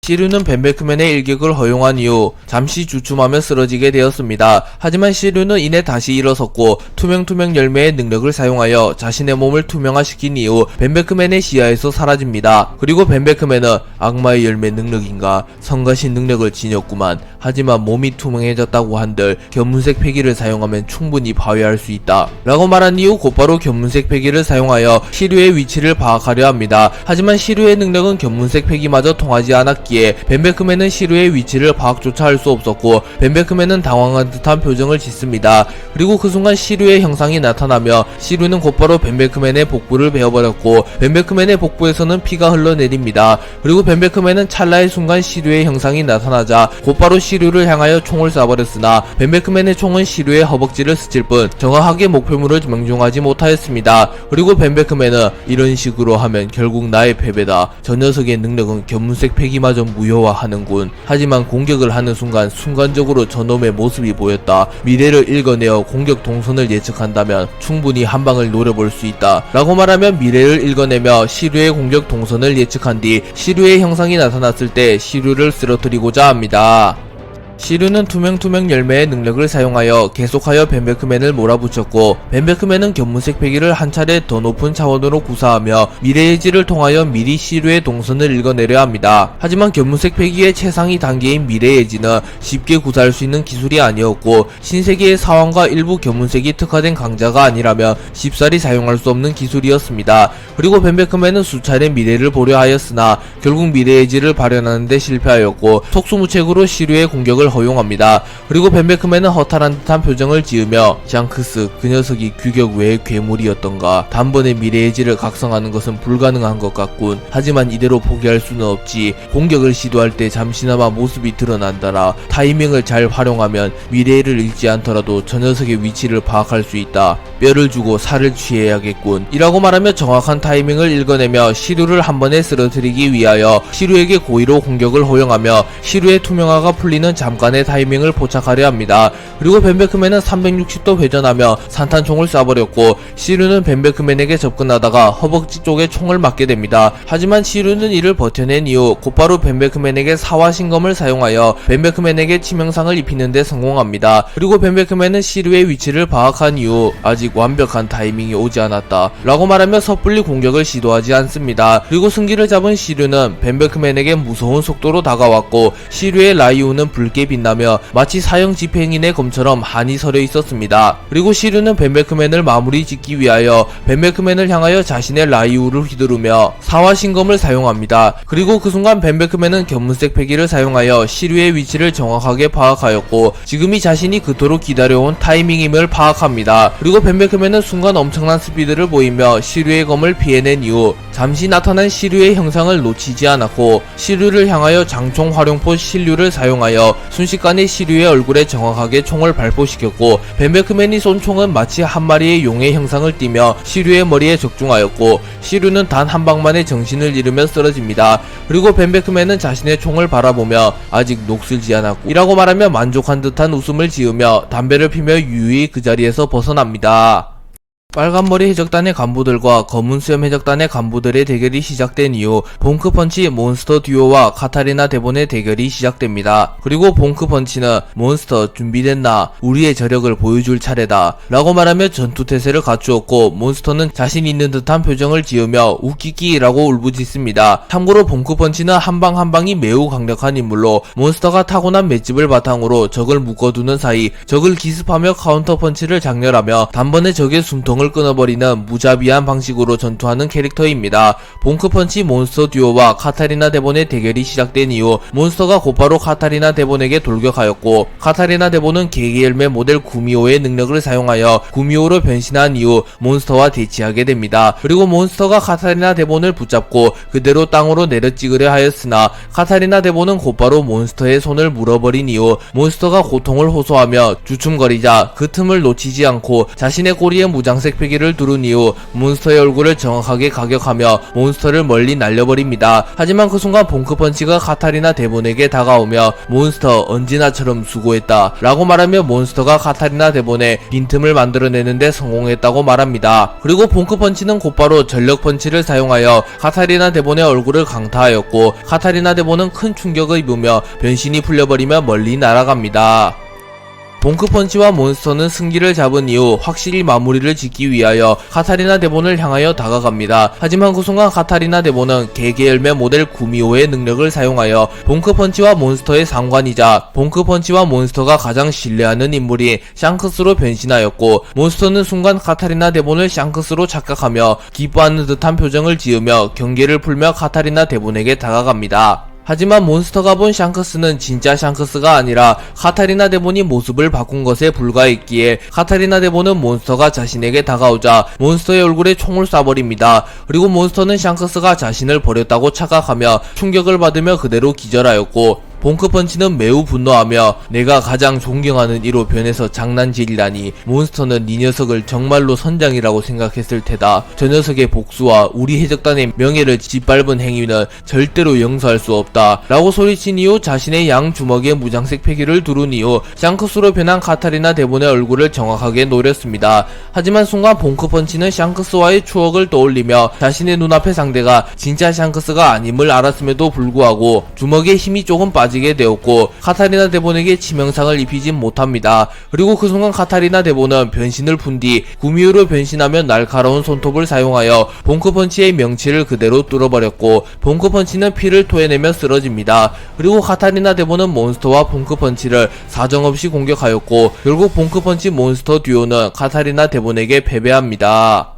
시류는 벤베크맨의 일격을 허용한 이후 잠시 주춤하며 쓰러지게 되었습니다. 하지만 시류는 이내 다시 일어섰고 투명 열매의 능력을 사용하여 자신의 몸을 투명화시킨 이후 벤베크맨의 시야에서 사라집니다. 그리고 벤베크맨은 악마의 열매 능력인가 성가신 능력을 지녔구만. 하지만 몸이 투명해졌다고 한들 견문색 패기를 사용하면 충분히 파괴할 수 있다 라고 말한 이후 곧바로 견문색 패기를 사용하여 시류의 위치를 파악하려 합니다. 하지만 시류의 능력은 견문색 패기마저 통하지 않았기에 벤베크맨은 시류의 위치를 파악조차 할 수 없었고 벤베크맨은 당황한 듯한 표정을 짓습니다. 그리고 그 순간 시류의 형상이 나타나며 시류는 곧바로 벤베크맨의 복부를 베어버렸고 벤베크맨의 복부에서는 피가 흘러내립니다. 그리고 벤베크맨은 찰나의 순간 시류의 형상이 나타나자 곧바로 시류를 향하여 총을 쏴버렸으나 벤베크맨의 총은 시류의 허벅지를 스칠 뿐 정확하게 목표물을 명중하지 못하였습니다. 그리고 벤베크맨은 이런 식으로 하면 결국 나의 패배다. 저 녀석의 능력은 견문색 패기마저 무효화하는군. 하지만 공격을 하는 순간적으로 저놈의 모습이 보였다. 미래를 읽어내어 공격 동선을 예측한다면 충분히 한 방을 노려볼 수 있다 라고 말하며 미래를 읽어내며 시류의 공격 동선을 예측한 뒤 시류의 형상이 나타났을 때 시류를 쓰러뜨리고자 합니다. 시류는 투명 열매의 능력을 사용하여 계속하여 벤베크맨을 몰아붙였고 벤베크맨은 견문색 패기를 한 차례 더 높은 차원으로 구사하며 미래의 질을 통하여 미리 시류의 동선을 읽어내려 합니다. 하지만 견문색 패기의 최상위 단계인 미래의 지는 쉽게 구사할 수 있는 기술이 아니었고 신세계의 사왕과 일부 견문색이 특화된 강자가 아니라면 쉽사리 사용할 수 없는 기술이었습니다. 그리고 벤베크맨은 수차례 미래를 보려 하였으나 결국 미래의 질을 발현하는 데 실패하였고 속수무책으로 시류의 공격을 허용합니다. 그리고 벤베크맨은 허탈한 듯한 표정을 지으며 샹크스 그 녀석이 규격 외의 괴물이었던가. 단번에 미래의 질을 각성하는 것은 불가능한 것 같군. 하지만 이대로 포기할 수는 없지. 공격을 시도할 때 잠시나마 모습이 드러난다라. 타이밍을 잘 활용하면 미래를 읽지 않더라도 저 녀석의 위치를 파악할 수 있다. 뼈를 주고 살을 취해야겠군 이라고 말하며 정확한 타이밍을 읽어내며 시류를 한 번에 쓰러뜨리기 위하여 시류에게 고의로 공격을 허용하며 시류의 투명화가 풀리는 잠깐의 타이밍을 포착하려 합니다. 그리고 벤베크맨은 360도 회전하며 산탄총을 쏴버렸고 시류는 벤베크맨에게 접근하다가 허벅지 쪽에 총을 맞게 됩니다. 하지만 시류는 이를 버텨낸 이후 곧바로 벤베크맨에게 사화신검을 사용하여 벤베크맨에게 치명상을 입히는 데 성공합니다. 그리고 벤베크맨은 시류의 위치를 파악한 이후 아직 완벽한 타이밍이 오지 않았다 라고 말하며 섣불리 공격을 시도하지 않습니다. 그리고 승기를 잡은 시류는 벤베크맨에게 무서운 속도로 다가왔고 시류의 라이오는 붉게 빛나며 마치 사형 집행인의 검처럼 한이 서려 있었습니다. 그리고 시류는 벤베크맨을 마무리 짓기 위하여 벤베크맨을 향하여 자신의 라이우를 휘두르며 사화신검을 사용합니다. 그리고 그 순간 벤베크맨은 견문색 패기를 사용하여 시류의 위치를 정확하게 파악하였고 지금이 자신이 그토록 기다려온 타이밍임을 파악합니다. 그리고 벤베크맨은 순간 엄청난 스피드를 보이며 시류의 검을 피해낸 이후 잠시 나타난 시류의 형상을 놓치지 않았고 시류를 향하여 장총 활용포 신류를 사용하여 순식간에 시류의 얼굴에 정확하게 총을 발포시켰고 벤베크맨이 쏜 총은 마치 한 마리의 용의 형상을 띠며 시류의 머리에 적중하였고 시류는 단 한 방만에 정신을 잃으며 쓰러집니다. 그리고 벤베크맨은 자신의 총을 바라보며 아직 녹슬지 않았고 이라고 말하며 만족한 듯한 웃음을 지으며 담배를 피며 유유히 그 자리에서 벗어납니다. 빨간머리 해적단의 간부들과 검은수염 해적단의 간부들의 대결이 시작된 이후 봉크펀치 몬스터 듀오와 카타리나 데본의 대결이 시작됩니다. 그리고 봉크펀치는 몬스터 준비됐나? 우리의 저력을 보여줄 차례다 라고 말하며 전투태세를 갖추었고 몬스터는 자신 있는 듯한 표정을 지으며 웃기끼라고 울부짖습니다. 참고로 봉크펀치는 한방 한방이 매우 강력한 인물로 몬스터가 타고난 맷집을 바탕으로 적을 묶어두는 사이 적을 기습하며 카운터펀치를 장렬하며 단번에 적의 숨통을 끊어버리는 무자비한 방식으로 전투하는 캐릭터입니다. 봉크펀치 몬스터 듀오와 카타리나 데본의 대결이 시작된 이후 몬스터가 곧바로 카타리나 데본에게 돌격하였고 카타리나 데본은 개개열매 모델 구미호의 능력을 사용하여 구미호로 변신한 이후 몬스터와 대치하게 됩니다. 그리고 몬스터가 카타리나 데본을 붙잡고 그대로 땅으로 내려찍으려 하였으나 카타리나 데본은 곧바로 몬스터의 손을 물어버린 이후 몬스터가 고통을 호소하며 주춤거리자 그 틈을 놓치지 않고 자신의 꼬리에 무장색 무장색 패기를 두른 이후 몬스터의 얼굴을 정확하게 가격하며 몬스터를 멀리 날려버립니다. 하지만 그 순간 봉크펀치가 카타리나 데본에게 다가오며 몬스터 언제나처럼 수고했다 라고 말하며 몬스터가 카타리나 데본에 빈틈을 만들어내는데 성공했다고 말합니다. 그리고 봉크펀치는 곧바로 전력펀치를 사용하여 카타리나 데본의 얼굴을 강타하였고 카타리나 데본은 큰 충격을 입으며 변신이 풀려버리며 멀리 날아갑니다. 봉크펀치와 몬스터는 승기를 잡은 이후 확실히 마무리를 짓기 위하여 카타리나 데본을 향하여 다가갑니다. 하지만 그 순간 카타리나 데본은 개개열매 모델 구미호의 능력을 사용하여 봉크펀치와 몬스터의 상관이자 봉크펀치와 몬스터가 가장 신뢰하는 인물이 샹크스로 변신하였고 몬스터는 순간 카타리나 데본을 샹크스로 착각하며 기뻐하는 듯한 표정을 지으며 경계를 풀며 카타리나 데본에게 다가갑니다. 하지만 몬스터가 본 샹크스는 진짜 샹크스가 아니라 카타리나 데본이 모습을 바꾼 것에 불과했기에 카타리나 데본은 몬스터가 자신에게 다가오자 몬스터의 얼굴에 총을 쏴버립니다. 그리고 몬스터는 샹크스가 자신을 버렸다고 착각하며 충격을 받으며 그대로 기절하였고 봉크펀치는 매우 분노하며 내가 가장 존경하는 이로 변해서 장난질이라니 몬스터는 네 녀석을 정말로 선장이라고 생각했을 테다. 저 녀석의 복수와 우리 해적단의 명예를 짓밟은 행위는 절대로 용서할 수 없다 라고 소리친 이후 자신의 양 주먹에 무장색 패기를 두른 이후 샹크스로 변한 카타리나 데본의 얼굴을 정확하게 노렸습니다. 하지만 순간 봉크펀치는 샹크스와의 추억을 떠올리며 자신의 눈앞의 상대가 진짜 샹크스가 아님을 알았음에도 불구하고 주먹에 힘이 조금 빠지게 되었고 카타리나 데본에게 치명상을 입히진 못합니다. 그리고 그 순간 카타리나 데본은 변신을 푼 뒤 구미호로 변신하며 날카로운 손톱을 사용하여 봉크펀치의 명치를 그대로 뚫어버렸고 봉크펀치는 피를 토해내며 쓰러집니다. 그리고 카타리나 데본은 몬스터와 봉크펀치를 사정없이 공격하였고 결국 봉크펀치 몬스터 듀오는 카타리나 데본에게 패배합니다.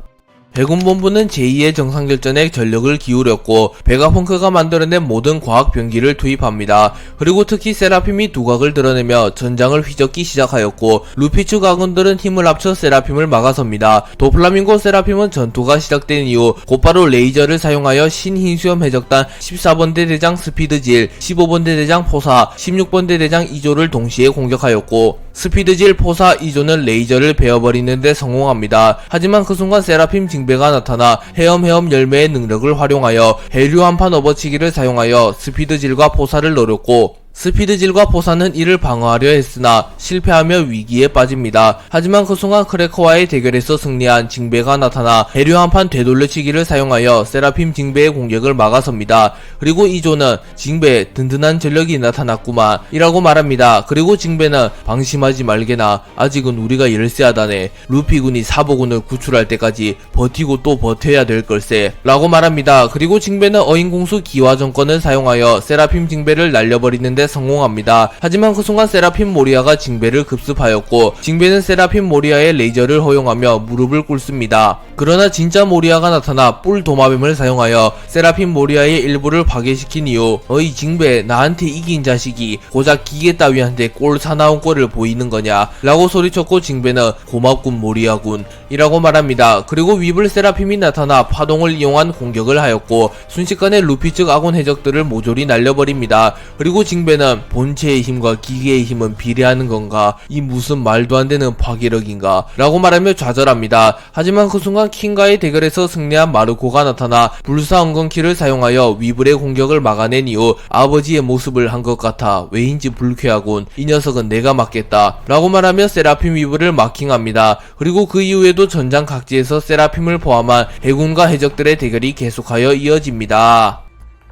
백운본부는 제2의 정상결전에 전력을 기울였고 베가펑크가 만들어낸 모든 과학 병기를 투입합니다. 그리고 특히 세라핌이 두각을 드러내며 전장을 휘젓기 시작하였고 루피 측 아군들은 힘을 합쳐 세라핌을 막아섭니다. 도플라밍고 세라핌은 전투가 시작된 이후 곧바로 레이저를 사용하여 신흰수염 해적단 14번대 대장 스피드질, 15번대 대장 포사, 16번대 대장 이조를 동시에 공격하였고 스피드질, 포사, 이조는 레이저를 베어버리는데 성공합니다. 하지만 그 순간 세라핌 징배가 나타나 헤엄헤엄 열매의 능력을 활용하여 해류 한판 업어치기를 사용하여 스피드질과 포사를 노렸고 스피드질과 포사는 이를 방어하려 했으나 실패하며 위기에 빠집니다. 하지만 그 순간 크래커와의 대결에서 승리한 징배가 나타나 해류 한판 되돌려치기를 사용하여 세라핌 징배의 공격을 막아섭니다. 그리고 이조는 징배 든든한 전력이 나타났구만 이라고 말합니다. 그리고 징배는 방심하지 말게나 아직은 우리가 열세하다네. 루피군이 사보군을 구출할 때까지 버티고 또 버텨야 될 걸세 라고 말합니다. 그리고 징배는 어인공수 기화정권을 사용하여 세라핌 징배를 날려버리는데 성공합니다. 하지만 그 순간 세라핌 모리아가 징배를 급습하였고 징배는 세라핌 모리아의 레이저를 허용하며 무릎을 꿇습니다. 그러나 진짜 모리아가 나타나 뿔 도마뱀을 사용하여 세라핌 모리아의 일부를 파괴시킨 이후 어이 징배 나한테 이긴 자식이 고작 기계 따위한테 꼴 사나운 꼴을 보이는 거냐 라고 소리쳤고 징배는 고맙군 모리아군 이라고 말합니다. 그리고 위블 세라핌이 나타나 파동을 이용한 공격을 하였고 순식간에 루피 측 아군 해적들을 모조리 날려버립니다. 그리고 징배는 본체의 힘과 기계의 힘은 비례하는 건가? 이 무슨 말도 안 되는 파괴력인가? 라고 말하며 좌절합니다. 하지만 그 순간 킹과의 대결에서 승리한 마르코가 나타나 불사 엉겅키를 사용하여 위블의 공격을 막아낸 이후 아버지의 모습을 한 것 같아 왜인지 불쾌하군. 이 녀석은 내가 막겠다 라고 말하며 세라핌 위블을 마킹합니다. 그리고 그 이후에도 전장 각지에서 세라핌을 포함한 해군과 해적들의 대결이 계속하여 이어집니다.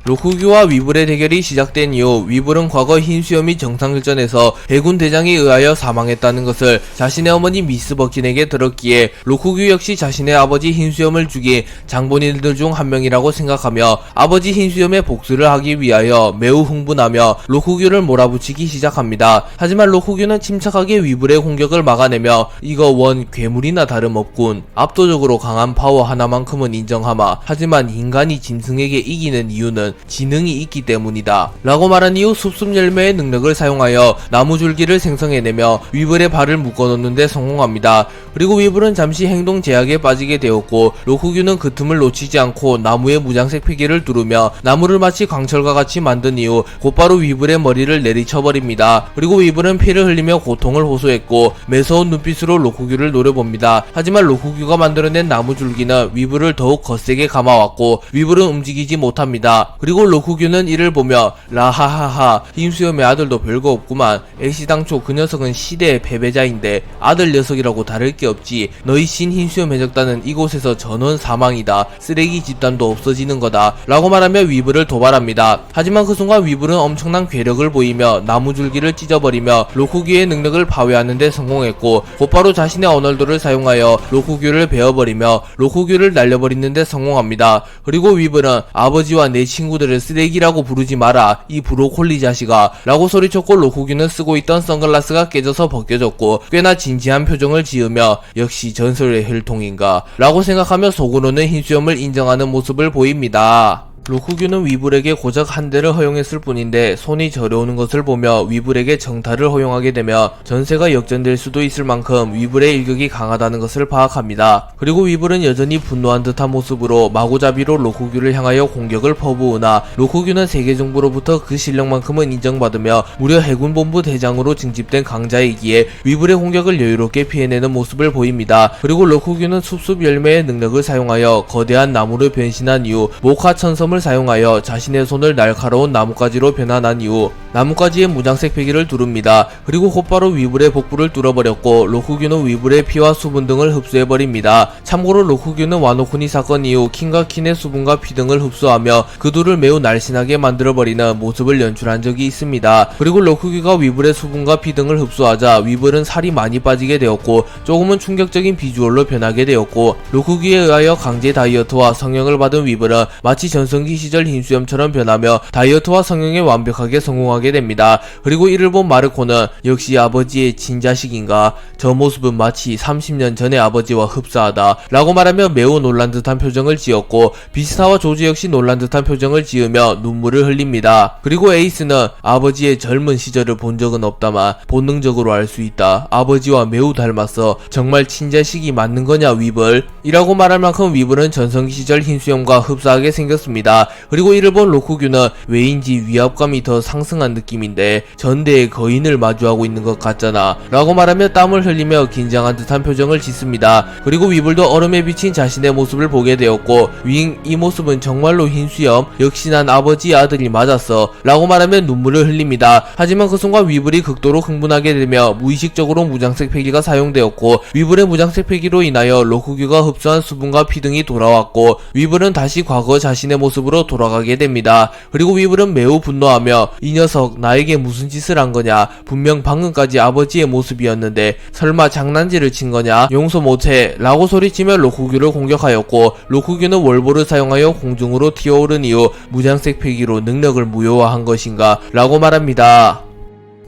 로쿠규와 위블의 대결이 시작된 이후 위블은 과거 흰수염이 정상결전에서 해군 대장에 의하여 사망했다는 것을 자신의 어머니 미스 버킨에게 들었기에 로쿠규 역시 자신의 아버지 흰수염을 죽인 장본인들 중 한 명이라고 생각하며 아버지 흰수염의 복수를 하기 위하여 매우 흥분하며 로쿠규를 몰아붙이기 시작합니다. 하지만 로쿠규는 침착하게 위블의 공격을 막아내며 이거 원 괴물이나 다름없군. 압도적으로 강한 파워 하나만큼은 인정하마. 하지만 인간이 짐승에게 이기는 이유는 위브는 지능이 있기 때문이다 라고 말한 이후 숲숲 열매의 능력을 사용하여 나무줄기를 생성해내며 위블의 발을 묶어놓는데 성공합니다. 그리고 위블은 잠시 행동 제약에 빠지게 되었고 로쿠규는 그 틈을 놓치지 않고 나무의 무장색 피기를 두르며 나무를 마치 광철과 같이 만든 이후 곧바로 위블의 머리를 내리쳐버립니다. 그리고 위블은 피를 흘리며 고통을 호소했고 매서운 눈빛으로 로쿠규를 노려봅니다. 하지만 로쿠규가 만들어낸 나무줄기는 위블을 더욱 거세게 감아왔고 위블은 움직이지 못합니다. 그리고 로쿠규는 이를 보며 라하하하 흰수염의 아들도 별거 없구만. 애시당초 그 녀석은 시대의 패배자인데 아들 녀석이라고 다를 게 없지. 너희 신 흰수염 해적단은 이곳에서 전원 사망이다. 쓰레기 집단도 없어지는 거다 라고 말하며 위블을 도발합니다. 하지만 그 순간 위블은 엄청난 괴력을 보이며 나무줄기를 찢어버리며 로쿠규의 능력을 파괴하는 데 성공했고 곧바로 자신의 언어도를 사용하여 로쿠규를 베어버리며 로쿠규를 날려버리는 데 성공합니다. 그리고 위블은 아버지와 내 친구들을 쓰레기라고 부르지 마라 이 브로콜리 자식아 라고 소리쳤고 로쿠규는 쓰고 있던 선글라스가 깨져서 벗겨졌고 꽤나 진지한 표정을 지으며 역시 전설의 혈통인가 라고 생각하며 속으로는 흰수염을 인정하는 모습을 보입니다. 로쿠규는 위블에게 고작 한 대를 허용했을 뿐인데 손이 저려오는 것을 보며 위블에게 정탈을 허용하게 되며 전세가 역전될 수도 있을 만큼 위블의 일격이 강하다는 것을 파악합니다. 그리고 위블은 여전히 분노한 듯한 모습으로 마구잡이로 로쿠규를 향하여 공격을 퍼부으나 로쿠규는 세계정부로부터 그 실력만큼은 인정받으며 무려 해군본부 대장으로 징집된 강자이기에 위블의 공격을 여유롭게 피해내는 모습을 보입니다. 그리고 로쿠규는 숲숲 열매의 능력을 사용하여 거대한 나무로 변신한 이후 모카천섬 을 사용하여 자신의 손을 날카로운 나뭇가지로 변환한 이후 나뭇가지의 무장색 패기를 두릅니다. 그리고 곧바로 위블의 복부를 뚫어버렸고 로쿠규는 위블의 피와 수분 등을 흡수해버립니다. 참고로 로쿠규는 와노쿠니 사건 이후 킹과 킨의 수분과 피 등을 흡수하며 그 둘을 매우 날씬하게 만들어버리는 모습을 연출한 적이 있습니다. 그리고 로쿠규가 위블의 수분과 피 등을 흡수하자 위블은 살이 많이 빠지게 되었고 조금은 충격적인 비주얼로 변하게 되었고 로쿠규에 의하여 강제 다이어트와 성형을 받은 위블은 마치 전성기 시절 흰수염처럼 변하며 다이어트와 성형에 완벽하게 성공하게 됩니다. 그리고 이를 본 마르코는 역시 아버지의 친자식인가? 저 모습은 마치 30년 전의 아버지와 흡사하다 라고 말하며 매우 놀란 듯한 표정을 지었고 비스타와 조지 역시 놀란 듯한 표정을 지으며 눈물을 흘립니다. 그리고 에이스는 아버지의 젊은 시절을 본 적은 없다만 본능적으로 알 수 있다. 아버지와 매우 닮았어. 정말 친자식이 맞는 거냐 위블? 이라고 말할 만큼 위블은 전성기 시절 흰수염과 흡사하게 생겼습니다. 그리고 이를 본 로쿠규는 왜인지 위압감이 더 상승한 느낌인데 전대의 거인을 마주하고 있는 것 같잖아 라고 말하며 땀을 흘리며 긴장한 듯한 표정을 짓습니다. 그리고 위블도 얼음에 비친 자신의 모습을 보게 되었고 윙 이 모습은 정말로 흰수염 역시 난 아버지의 아들이 맞았어 라고 말하며 눈물을 흘립니다. 하지만 그 순간 위블이 극도로 흥분하게 되며 무의식적으로 무장색 패기가 사용되었고 위블의 무장색 패기로 인하여 로쿠규가 흡수한 수분과 피 등이 돌아왔고 위블은 다시 과거 자신의 모습으로 돌아가게 됩니다. 그리고 위블은 매우 분노하며 이 녀석 나에게 무슨 짓을 한 거냐? 분명 방금까지 아버지의 모습이었는데 설마 장난질을 친 거냐? 용서 못해 라고 소리치며 로쿠규를 공격하였고 로쿠규는 월보를 사용하여 공중으로 튀어오른 이후 무장색 패기로 능력을 무효화한 것인가? 라고 말합니다.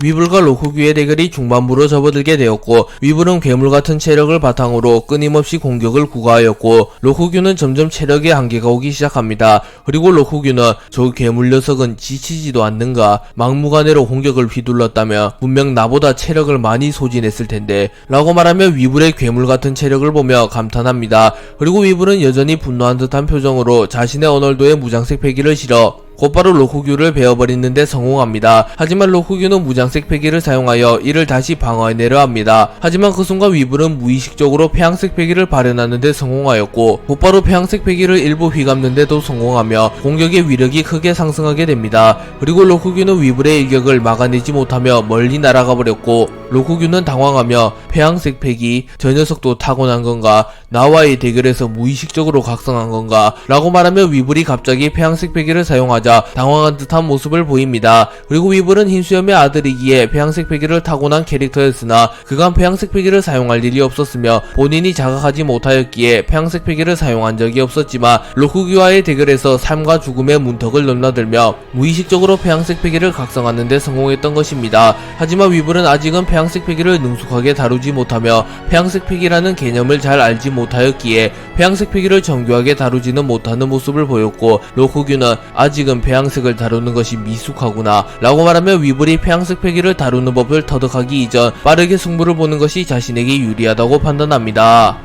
위블과 로쿠규의 대결이 중반부로 접어들게 되었고 위블은 괴물같은 체력을 바탕으로 끊임없이 공격을 구가하였고 로쿠규는 점점 체력의 한계가 오기 시작합니다. 그리고 로쿠규는 저 괴물 녀석은 지치지도 않는가? 막무가내로 공격을 휘둘렀다며 분명 나보다 체력을 많이 소진했을 텐데 라고 말하며 위블의 괴물같은 체력을 보며 감탄합니다. 그리고 위블은 여전히 분노한 듯한 표정으로 자신의 언월도의 무장색 패기를 실어 곧바로 로쿠규를 베어버리는데 성공합니다. 하지만 로쿠규는 무장색 패기를 사용하여 이를 다시 방어해내려 합니다. 하지만 그 순간 위블은 무의식적으로 폐양색 패기를 발현하는데 성공하였고 곧바로 폐양색 패기를 일부 휘감는데도 성공하며 공격의 위력이 크게 상승하게 됩니다. 그리고 로쿠규는 위블의 일격을 막아내지 못하며 멀리 날아가 버렸고 로쿠규는 당황하며 폐양색 패기 저 녀석도 타고난 건가? 나와의 대결에서 무의식적으로 각성한 건가? 라고 말하며 위블이 갑자기 폐양색 패기를 사용하자 당황한 듯한 모습을 보입니다. 그리고 위블은 흰수염의 아들이기에 폐양색 패기를 타고난 캐릭터였으나 그간 폐양색 패기를 사용할 일이 없었으며 본인이 자각하지 못하였기에 폐양색 패기를 사용한 적이 없었지만 로쿠규와의 대결에서 삶과 죽음의 문턱을 넘나들며 무의식적으로 폐양색 패기를 각성하는 데 성공했던 것입니다. 하지만 위블은 아직은 폐양색 패기를 능숙하게 다루지 못하며 폐양색 패기라는 개념을 잘 알지 못하였기에 폐양색 패기를 정교하게 다루지는 못하는 모습을 보였고 로쿠규는 아직은 너는 폐양색을 다루는 것이 미숙하구나 라고 말하며 위블이 폐양색 패기를 다루는 법을 터득하기 이전 빠르게 승부를 보는 것이 자신에게 유리하다고 판단합니다.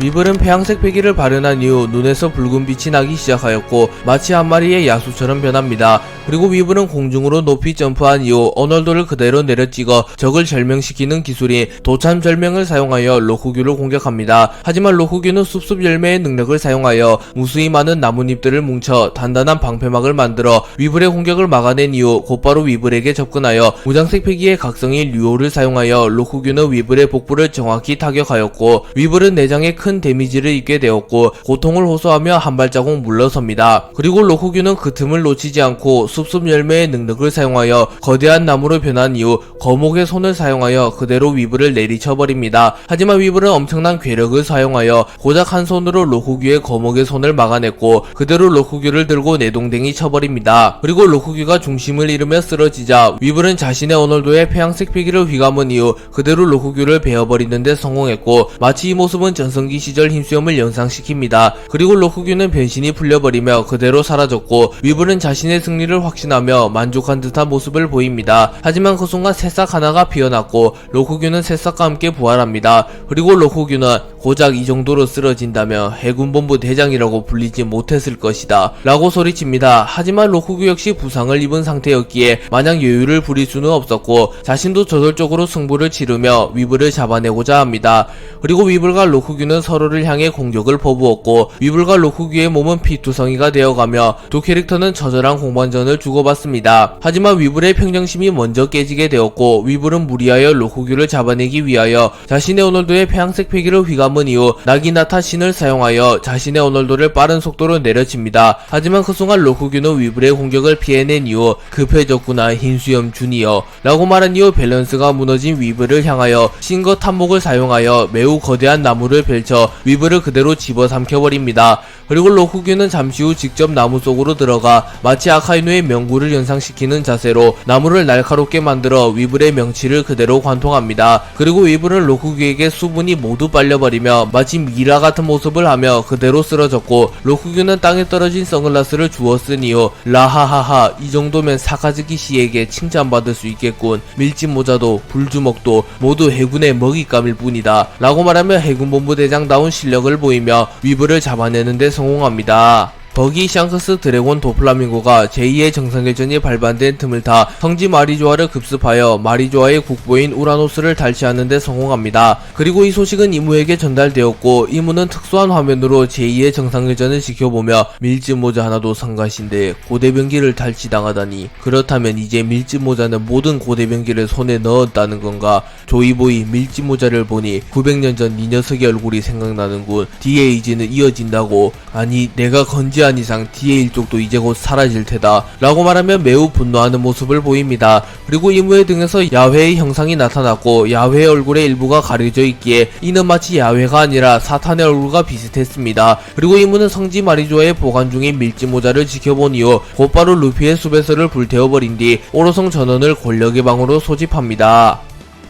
위블은 폐양색 패기를 발현한 이후 눈에서 붉은 빛이 나기 시작하였고 마치 한 마리의 야수처럼 변합니다. 그리고 위블은 공중으로 높이 점프한 이후 어널도를 그대로 내려찍어 적을 절명시키는 기술인 도참 절명을 사용하여 로쿠규를 공격합니다. 하지만 로쿠규는 숲숲 열매의 능력을 사용하여 무수히 많은 나뭇잎들을 뭉쳐 단단한 방패막을 만들어 위블의 공격을 막아낸 이후 곧바로 위블에게 접근하여 무장색 패기의 각성인 류오를 사용하여 로쿠규는 위블의 복부를 정확히 타격하였고 위블은 내장에 큰 데미지를 입게 되었고 고통을 호소하며 한 발자국 물러섭니다. 그리고 로쿠규는 그 틈을 놓치지 않고 숲숲 열매의 능력을 사용하여 거대한 나무로 변한 이후 거목의 손을 사용하여 그대로 위블을 내리쳐버립니다. 하지만 위블은 엄청난 괴력을 사용하여 고작 한 손으로 로쿠규의 거목의 손을 막아냈고 그대로 로쿠규를 들고 내동댕이 쳐버립니다. 그리고 로쿠규가 중심을 잃으며 쓰러지자 위블은 자신의 어널도의 폐양색 패기를 휘감은 이후 그대로 로쿠규를 베어버리는 데 성공했고 마치 이 모습은 전성기 시절 힘수염을 연상시킵니다. 그리고 로쿠규는 변신이 풀려버리며 그대로 사라졌고 위블은 자신의 승리를 확신하며 만족한 듯한 모습을 보입니다. 하지만 그 순간 새싹 하나가 피어났고 로쿠규는 새싹과 함께 부활합니다. 그리고 로쿠규는 고작 이 정도로 쓰러진다며 해군본부 대장이라고 불리지 못했을 것이다 라고 소리칩니다. 하지만 로쿠규 역시 부상을 입은 상태였기에 마냥 여유를 부릴 수는 없었고 자신도 저돌적으로 승부를 치르며 위블을 잡아내고자 합니다. 그리고 위블과 로쿠규는 서로를 향해 공격을 퍼부었고 위블과 로쿠규의 몸은 피투성이가 되어가며 두 캐릭터는 처절한 공방전을 주고받습니다. 하지만 위블의 평정심이 먼저 깨지게 되었고 위블은 무리하여 로쿠규를 잡아내기 위하여 자신의 오널도의 폐양색 패기를 휘감은 이후 나기나타 신을 사용하여 자신의 오널도를 빠른 속도로 내려칩니다. 하지만 그 순간 로쿠규는 위블의 공격을 피해낸 이후 급해졌구나 흰수염 주니어 라고 말한 이후 밸런스가 무너진 위블을 향하여 신거 탐목을 사용하여 매우 거대한 나무를 펼쳐 위블을 그대로 집어삼켜버립니다. 그리고 로쿠규는 잠시 후 직접 나무 속으로 들어가 마치 아카이누의 명구를 연상시키는 자세로 나무를 날카롭게 만들어 위블의 명치를 그대로 관통합니다. 그리고 위블은 로쿠규에게 수분이 모두 빨려버리며 마치 미라 같은 모습을 하며 그대로 쓰러졌고 로쿠규는 땅에 떨어진 선글라스를 주워 쓴 이후 라하하하 이 정도면 사카즈키 씨에게 칭찬받을 수 있겠군. 밀짚모자도 불주먹도 모두 해군의 먹잇감일 뿐이다 라고 말하며 해군본부 대장다운 실력을 보이며 위블을 잡아내는 데 성공합니다. 버기 샹크스 드래곤 도플라밍고가 제2의 정상결전이 발반된 틈을 타 성지 마리조아를 급습하여 마리조아의 국보인 우라노스를 탈취하는 데 성공합니다. 그리고 이 소식은 이무에게 전달되었고 이무는 특수한 화면으로 제2의 정상결전을 지켜보며 밀짚모자 하나도 성가신데 고대병기를 탈취당하다니 그렇다면 이제 밀짚모자는 모든 고대병기를 손에 넣었다는 건가? 조이보이 밀짚모자를 보니 900년 전 이 녀석의 얼굴이 생각나는군. DAG는 이어진다고. 아니 내가 건지한 이상 DA 일족도 이제 곧 사라질 테다 라고 말하며 매우 분노하는 모습을 보입니다. 그리고 이무의 등에서 야훼의 형상이 나타났고 야훼의 얼굴의 일부가 가려져 있기에 이는 마치 야훼가 아니라 사탄의 얼굴과 비슷했습니다. 그리고 이무는 성지 마리조아의 보관 중인 밀짚모자를 지켜본 이후 곧바로 루피의 수배서를 불태워버린 뒤 오로성 전원을 권력의 방으로 소집합니다.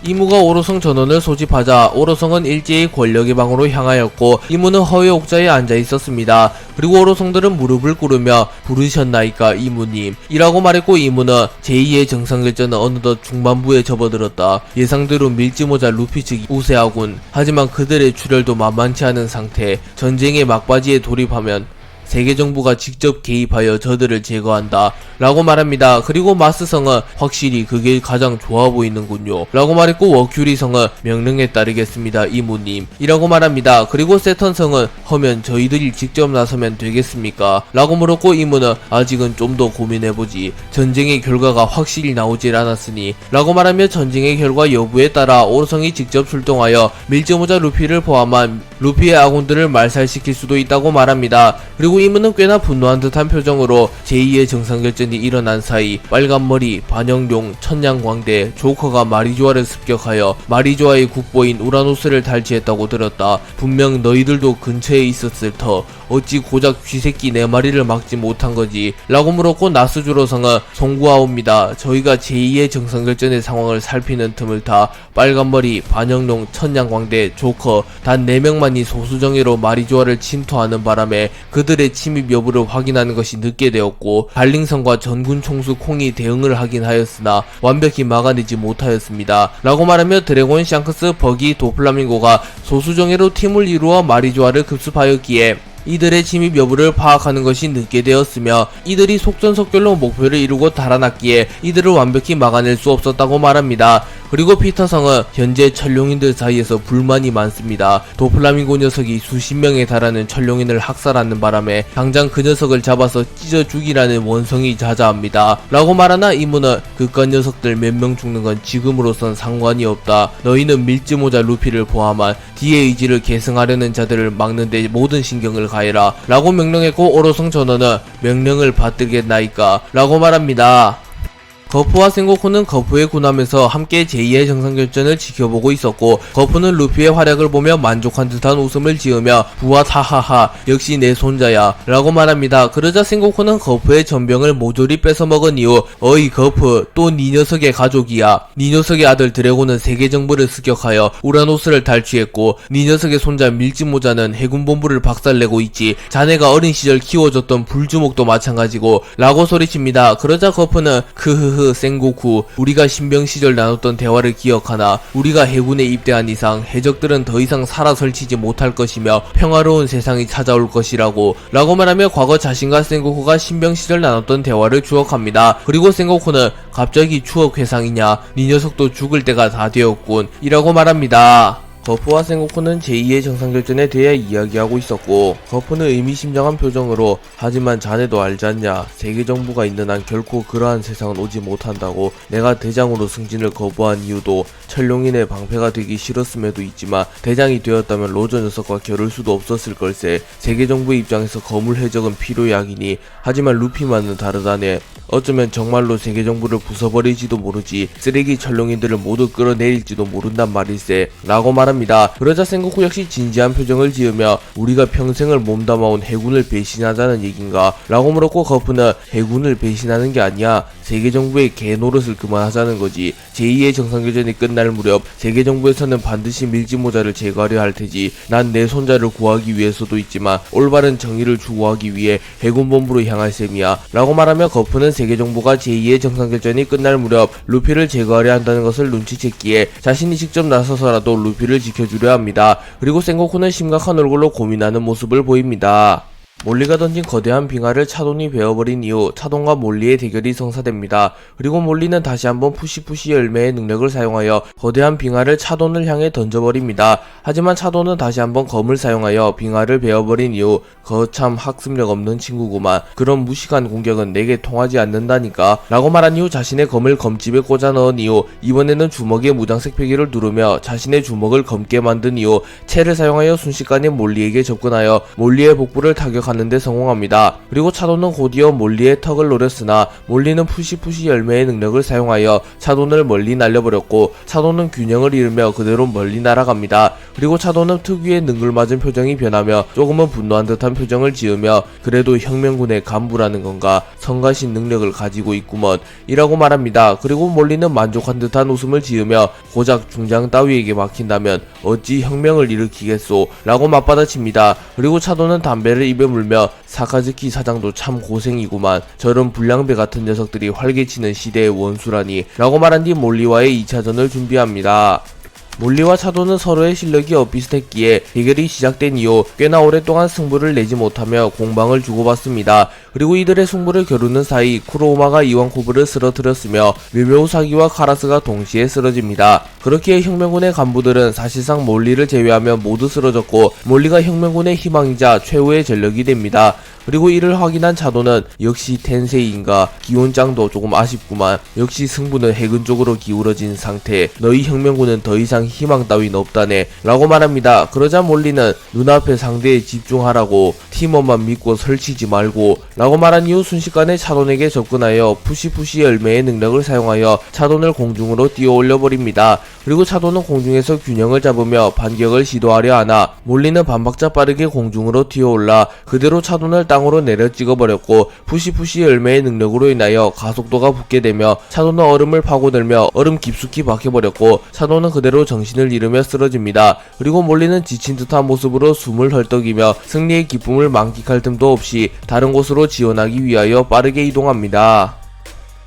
이무가 오로성 전원을 소집하자 오로성은 일제히 권력의 방으로 향하였고 이무는 허의 옥자에 앉아 있었습니다. 그리고 오로성들은 무릎을 꿇으며 부르셨나이까 이무님 이라고 말했고 이무는 제2의 정상결전은 어느덧 중반부에 접어들었다. 예상대로 밀짚모자 루피 측이 우세하군. 하지만 그들의 출혈도 만만치 않은 상태. 전쟁의 막바지에 돌입하면 세계정부가 직접 개입하여 저들을 제거한다 라고 말합니다. 그리고 마스성은 확실히 그게 가장 좋아 보이는군요 라고 말했고 워큐리성은 명령에 따르겠습니다 이무님 이라고 말합니다. 그리고 세턴성은 허면 저희들이 직접 나서면 되겠습니까? 라고 물었고 이무는 아직은 좀 더 고민해보지. 전쟁의 결과가 확실히 나오질 않았으니 라고 말하며 전쟁의 결과 여부에 따라 오로성이 직접 출동하여 밀짚모자 루피를 포함한 루피의 아군들을 말살시킬 수도 있다고 말합니다. 그리고 이무는 꽤나 분노한 듯한 표정으로 제2의 정상결전이 일어난 사이 빨간머리, 반영룡, 천냥광대, 조커가 마리조아를 습격하여 마리조아의 국보인 우라노스를 탈취했다고 들었다. 분명 너희들도 근처에 있었을 터. 어찌 고작 쥐새끼 4마리를 막지 못한 거지? 라고 물었고 나스주로성은 송구하옵니다. 저희가 제2의 정상결전의 상황을 살피는 틈을 타 빨간머리, 반영룡, 천냥광대, 조커 단 4명만이 소수정예로 마리조아를 침투하는 바람에 그들의 이들의 침입 여부를 확인하는 것이 늦게 되었고 발링선과 전군 총수 콩이 대응을 하긴 하였으나 완벽히 막아내지 못하였습니다. 라고 말하며 드래곤, 샹크스, 버기, 도플라밍고가 소수정예로 팀을 이루어 마리조아를 급습하였기에 이들의 침입 여부를 파악하는 것이 늦게 되었으며 이들이 속전속결로 목표를 이루고 달아났기에 이들을 완벽히 막아낼 수 없었다고 말합니다. 그리고 피터성은 현재 천룡인들 사이에서 불만이 많습니다. 도플라밍고 녀석이 수십 명에 달하는 천룡인을 학살하는 바람에 당장 그 녀석을 잡아서 찢어 죽이라는 원성이 자자합니다. 라고 말하나 이문은 그깟 녀석들 몇 명 죽는 건 지금으로선 상관이 없다. 너희는 밀즈모자 루피를 포함한 D의 의지를 계승하려는 자들을 막는 데 모든 신경을 가해라 라고 명령했고 오로성 전원은 명령을 받들겠나이까 라고 말합니다. 거푸와 생고쿠는 거푸의 군함에서 함께 제2의 정상결전을 지켜보고 있었고 거푸는 루피의 활약을 보며 만족한 듯한 웃음을 지으며 부하 하하하 역시 내 손자야 라고 말합니다. 그러자 생고쿠는 거푸의 전병을 모조리 뺏어먹은 이후 어이 거푸 또 네 녀석의 가족이야. 네 녀석의 아들 드래곤은 세계정부를 습격하여 우라노스를 탈취했고 네 녀석의 손자 밀즈모자는 해군본부를 박살내고 있지. 자네가 어린 시절 키워줬던 불주목도 마찬가지고 라고 소리칩니다. 그러자 거푸는 크흐흐 생고쿠 우리가 신병 시절 나눴던 대화를 기억하나? 우리가 해군에 입대한 이상 해적들은 더 이상 살아 설치지 못할 것이며 평화로운 세상이 찾아올 것이라고 라고 말하며 과거 자신과 생고쿠가 신병 시절 나눴던 대화를 추억합니다. 그리고 생고쿠는 갑자기 추억 회상이냐? 네 녀석도 죽을 때가 다 되었군 이라고 말합니다. 거푸와 생고쿠는 제2의 정상결전에 대해 이야기하고 있었고 거푸는 의미심장한 표정으로 하지만 자네도 알지 않냐? 세계정부가 있는 한 결코 그러한 세상은 오지 못한다고. 내가 대장으로 승진을 거부한 이유도 천룡인의 방패가 되기 싫었음에도 있지만 대장이 되었다면 로저 녀석과 겨룰 수도 없었을 걸세. 세계정부의 입장에서 거물 해적은 필요약이니 하지만 루피만은 다르다네. 어쩌면 정말로 세계정부를 부숴버릴지도 모르지. 쓰레기 천룡인들을 모두 끌어내릴지도 모른단 말일세 라고 말합니다. 그러자 생고쿠 역시 진지한 표정을 지으며 우리가 평생을 몸담아온 해군을 배신하자는 얘긴가? 라고 물었고 거푸는 해군을 배신하는 게 아니야. 세계정부의 개노릇을 그만하자는 거지. 제2의 정상결전이 끝날 무렵 세계정부에서는 반드시 밀즈모자를 제거하려 할 테지. 난 내 손자를 구하기 위해서도 있지만 올바른 정의를 추구하기 위해 해군본부로 향할 셈이야 라고 말하며 거푸는 세계정부가 제2의 정상결전이 끝날 무렵 루피를 제거하려 한다는 것을 눈치챘기에 자신이 직접 나서서라도 루피를 지켜주려 합니다. 그리고 생고쿠는 심각한 얼굴로 고민하는 모습을 보입니다. 몰리가 던진 거대한 빙하를 차돈이 베어버린 이후 차돈과 몰리의 대결이 성사됩니다. 그리고 몰리는 다시 한번 푸시푸시 열매의 능력을 사용하여 거대한 빙하를 차돈을 향해 던져버립니다. 하지만 차돈은 다시 한번 검을 사용하여 빙하를 베어버린 이후 거참 학습력 없는 친구구만. 그런 무식한 공격은 내게 통하지 않는다니까 라고 말한 이후 자신의 검을 검집에 꽂아 넣은 이후 이번에는 주먹에 무장색 패기를 누르며 자신의 주먹을 검게 만든 이후 채를 사용하여 순식간에 몰리에게 접근하여 몰리의 복부를 타격하는 데 성공합니다. 그리고 차돈은 곧이어 몰리의 턱을 노렸으나 몰리는 푸시푸시 열매의 능력을 사용하여 차돈을 멀리 날려버렸고 차돈은 균형을 잃으며 그대로 멀리 날아갑니다. 그리고 차돈은 특유의 능글맞은 표정이 변하며 조금은 분노한 듯한 표정을 지으며 그래도 혁명군의 간부라는 건가? 성가신 능력을 가지고 있구먼 이라고 말합니다. 그리고 몰리는 만족한 듯한 웃음을 지으며 고작 중장 따위에게 막힌다면 어찌 혁명을 일으키겠소 라고 맞받아칩니다. 그리고 차돈은 담배를 입에 물며 사카즈키 사장도 참 고생이구만. 저런 불량배 같은 녀석들이 활개치는 시대의 원수라니 라고 말한 뒤 몰리와의 2차전을 준비합니다. 몰리와 차돈은 서로의 실력이 엇비슷했기에 대결이 시작된 이후 꽤나 오랫동안 승부를 내지 못하며 공방을 주고받습니다. 그리고 이들의 승부를 겨루는 사이 쿠로우마가 이완코브를 쓰러뜨렸으며 묘묘우사기와 카라스가 동시에 쓰러집니다. 그렇기에 혁명군의 간부들은 사실상 몰리를 제외하며 모두 쓰러졌고 몰리가 혁명군의 희망이자 최후의 전력이 됩니다. 그리고 이를 확인한 차돈은 역시 텐세이인가? 기온장도 조금 아쉽구만. 역시 승부는 해군 쪽으로 기울어진 상태. 너희 혁명군은 더 이상 희망 따윈 없다네 라고 말합니다. 그러자 몰리는 눈앞의 상대에 집중하라고, 팀원만 믿고 설치지 말고 라고 말한 이후 순식간에 차돈에게 접근하여 푸시푸시 열매의 능력을 사용하여 차돈을 공중으로 띄워 올려버립니다. 그리고 차돈은 공중에서 균형을 잡으며 반격을 시도하려 하나 몰리는 반박자 빠르게 공중으로 튀어올라 그대로 차돈을 땅으로 내려 찍어버렸고 푸시푸시 열매의 능력으로 인하여 가속도가 붙게 되며 차돈은 얼음을 파고들며 얼음 깊숙이 박혀버렸고 차돈은 그대로 정신을 잃으며 쓰러집니다. 그리고 몰리는 지친 듯한 모습으로 숨을 헐떡이며 승리의 기쁨을 만끽할 틈도 없이 다른 곳으로 지원하기 위하여 빠르게 이동합니다.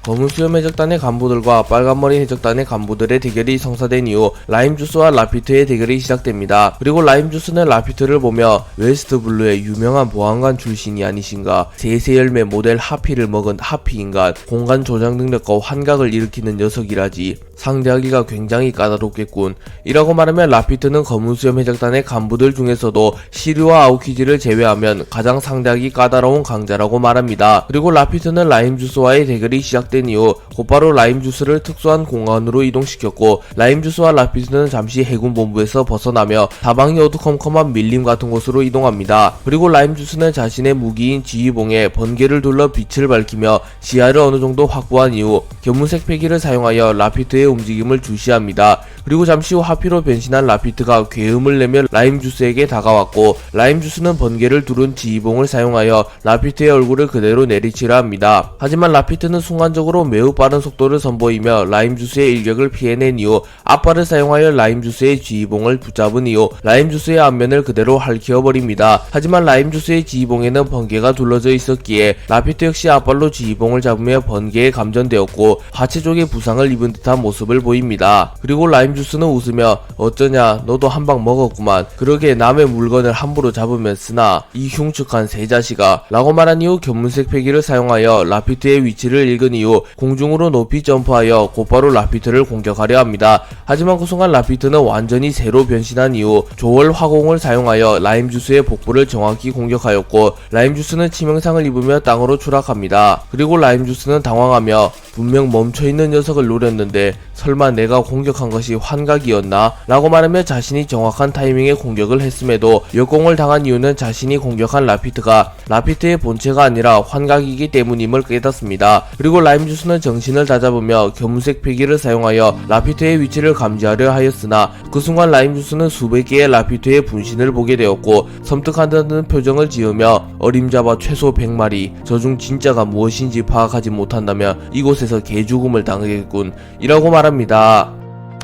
검은 수염 해적단의 간부들과 빨간머리 해적단의 간부들의 대결이 성사된 이후 라임주스와 라피트의 대결이 시작됩니다. 그리고 라임주스는 라피트를 보며 웨스트블루의 유명한 보안관 출신이 아니신가, 세세 열매 모델 하피를 먹은 하피인간, 공간 조작 능력과 환각을 일으키는 녀석이라지, 상대하기가 굉장히 까다롭겠군 이라고 말하며 라피트는 검은 수염 해적단의 간부들 중에서도 시류와 아오키지를 제외하면 가장 상대하기 까다로운 강자라고 말합니다. 그리고 라피트는 라임주스와의 대결이 시작된 이후 곧바로 라임주스를 특수한 공간으로 이동시켰고, 라임주스와 라피트는 잠시 해군 본부에서 벗어나며 다방이 어두컴컴한 밀림 같은 곳으로 이동합니다. 그리고 라임주스는 자신의 무기인 지휘봉에 번개를 둘러 빛을 밝히며 시야를 어느정도 확보한 이후 견문색 패기를 사용하여 라피트의 움직임을 주시합니다. 그리고 잠시 후 하피로 변신한 라피트가 괴음을 내며 라임주스에게 다가왔고, 라임주스는 번개를 두른 지휘봉을 사용하여 라피트의 얼굴을 그대로 내리치려 합니다. 하지만 라피트는 순간적으로 매우 빠른 속도를 선보이며 라임주스의 일격을 피해낸 이후 앞발을 사용하여 라임주스의 지휘봉을 붙잡은 이후 라임주스의 앞면을 그대로 핥혀버립니다. 하지만 라임주스의 지휘봉에는 번개가 둘러져 있었기에 라피트 역시 앞발로 지휘봉을 잡으며 번개에 감전되었고 하체 쪽에 부상을 입은 듯한 모습을 보입니다. 그리고 라임주스는 웃으며 어쩌냐 너도 한 방 먹었구만. 그러게 남의 물건을 함부로 잡으면 쓰나 이 흉측한 새자식아 라고 말한 이후 견문색 패기를 사용하여 라피트의 위치를 읽은 이후 공중으로 높이 점프하여 곧바로 라피트를 공격하려 합니다. 하지만 그 순간 라피트는 완전히 새로 변신한 이후 조월 화공을 사용하여 라임주스의 복부를 정확히 공격하였고, 라임주스는 치명상을 입으며 땅으로 추락합니다. 그리고 라임주스는 당황하며 분명 멈춰있는 녀석을 노렸는데 설마 내가 공격한 것이 환각이었나? 라고 말하며 자신이 정확한 타이밍에 공격을 했음에도 역공을 당한 이유는 자신이 공격한 라피트가 라피트의 본체가 아니라 환각이기 때문임을 깨닫습니다. 그리고 라임주스는 정신을 다잡으며 견문색 패기를 사용하여 라피트의 위치를 감지하려 하였으나 그 순간 라임주스는 수백 개의 라피트의 분신을 보게 되었고 섬뜩하다는 표정을 지으며 어림잡아 최소 100마리, 저중 진짜가 무엇인지 파악하지 못한다면 이곳에서 개죽음을 당하겠군 이라고 말합니다.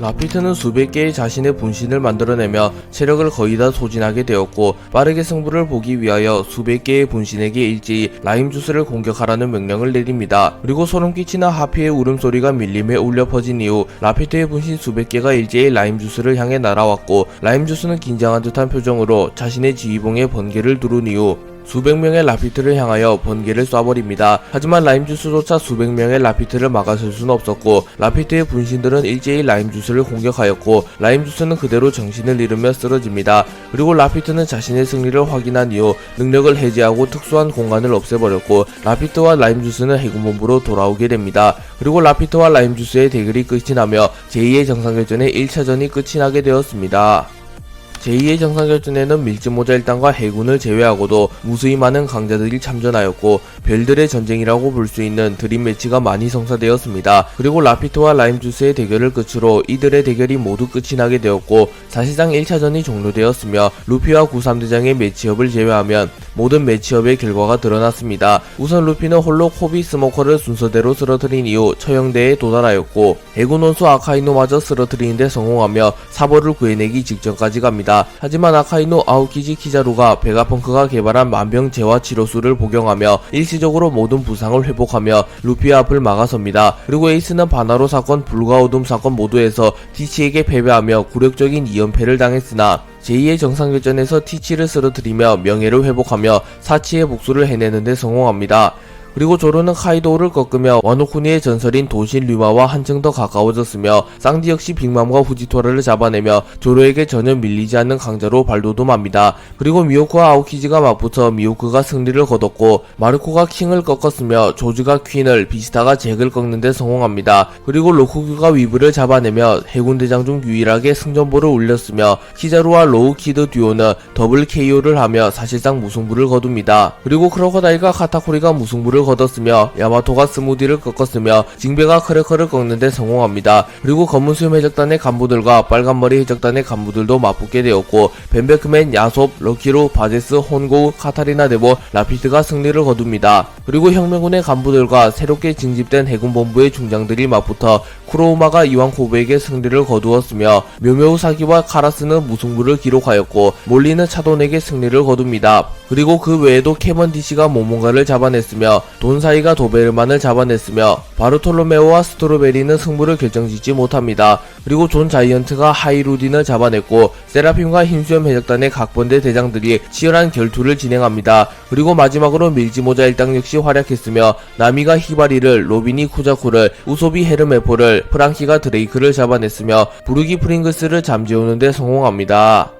라피트는 수백 개의 자신의 분신을 만들어내며 체력을 거의 다 소진하게 되었고 빠르게 승부를 보기 위하여 수백 개의 분신에게 일제히 라임주스를 공격하라는 명령을 내립니다. 그리고 소름끼치는 하피의 울음소리가 밀림에 울려 퍼진 이후 라피트의 분신 수백 개가 일제히 라임주스를 향해 날아왔고, 라임주스는 긴장한 듯한 표정으로 자신의 지휘봉에 번개를 두른 이후 수백 명의 라피트를 향하여 번개를 쏴버립니다. 하지만 라임주스조차 수백 명의 라피트를 막아설 수는 없었고 라피트의 분신들은 일제히 라임주스를 공격하였고 라임주스는 그대로 정신을 잃으며 쓰러집니다. 그리고 라피트는 자신의 승리를 확인한 이후 능력을 해제하고 특수한 공간을 없애버렸고 라피트와 라임주스는 해군본부로 돌아오게 됩니다. 그리고 라피트와 라임주스의 대결이 끝이 나며 제2의 정상결전의 1차전이 끝이 나게 되었습니다. 제2의 정상결전에는 밀짚모자 1단과 해군을 제외하고도 무수히 많은 강자들이 참전하였고 별들의 전쟁이라고 볼 수 있는 드림 매치가 많이 성사되었습니다. 그리고 라피트와 라임주스의 대결을 끝으로 이들의 대결이 모두 끝이 나게 되었고 사실상 1차전이 종료되었으며 루피와 구삼대장의 매치업을 제외하면 모든 매치업의 결과가 드러났습니다. 우선 루피는 홀로 코비 스모커를 순서대로 쓰러뜨린 이후 처형대에 도달하였고 해군 원수 아카이노마저 쓰러뜨리는데 성공하며 사벌을 구해내기 직전까지 갑니다. 하지만 아카이노 아오키지 키자루가 베가펑크가 개발한 만병 재화 치료술을 복용하며 일시적으로 모든 부상을 회복하며 루피의 앞을 막아섭니다. 그리고 에이스는 바나로 사건, 불과 어둠 사건 모두에서 티치에게 패배하며 굴욕적인 2연패를 당했으나 제2의 정상결전에서 티치를 쓰러뜨리며 명예를 회복하며 사치의 복수를 해내는데 성공합니다. 그리고 조로는 카이도우를 꺾으며 와노쿠니의 전설인 도신 류마와 한층 더 가까워졌으며 쌍디 역시 빅맘과 후지토라를 잡아내며 조로에게 전혀 밀리지 않는 강자로 발돋움합니다. 그리고 미호크와 아오키지가 맞붙어 미호크가 승리를 거뒀고 마르코가 킹을 꺾었으며 조즈가 퀸을, 비스타가 잭을 꺾는데 성공합니다. 그리고 로쿠규가 위브를 잡아내며 해군대장 중 유일하게 승전보를 울렸으며 키자루와 로우키드 듀오는 더블 KO를 하며 사실상 무승부를 거둡니다. 그리고 크로커다일과 카타코리가 무승부를 거뒀으며 야마토가 스무디를 꺾었으며 징베가 크래커를 꺾는데 성공합니다. 그리고 검은수염 해적단의 간부들과 빨간머리 해적단의 간부들도 맞붙게 되었고 벤베크맨, 야솝, 럭키루, 바제스, 혼고우, 카타리나 데보, 라피트가 승리를 거둡니다. 그리고 혁명군의 간부들과 새롭게 징집된 해군본부의 중장들이 맞붙어 쿠로우마가 이완코브에게 승리를 거두었으며 묘묘우사기와 카라스는 무승부를 기록하였고 몰리는 차돈에게 승리를 거둡니다. 그리고 그 외에도 캐번디시가 모몬가를 잡아냈으며 돈사이가 도베르만을 잡아냈으며 바르톨로메오와 스트로베리는 승부를 결정짓지 못합니다. 그리고 존 자이언트가 하이루딘을 잡아냈고 세라핌과 흰수염 해적단의 각본대 대장들이 치열한 결투를 진행합니다. 그리고 마지막으로 밀지모자 일당 역시 활약했으며 나미가 히바리를, 로빈이 쿠자쿠를, 우소비 헤르메포를, 프랑키가 드레이크를 잡아냈으며 부르기 프링글스를 잠재우는 데 성공합니다.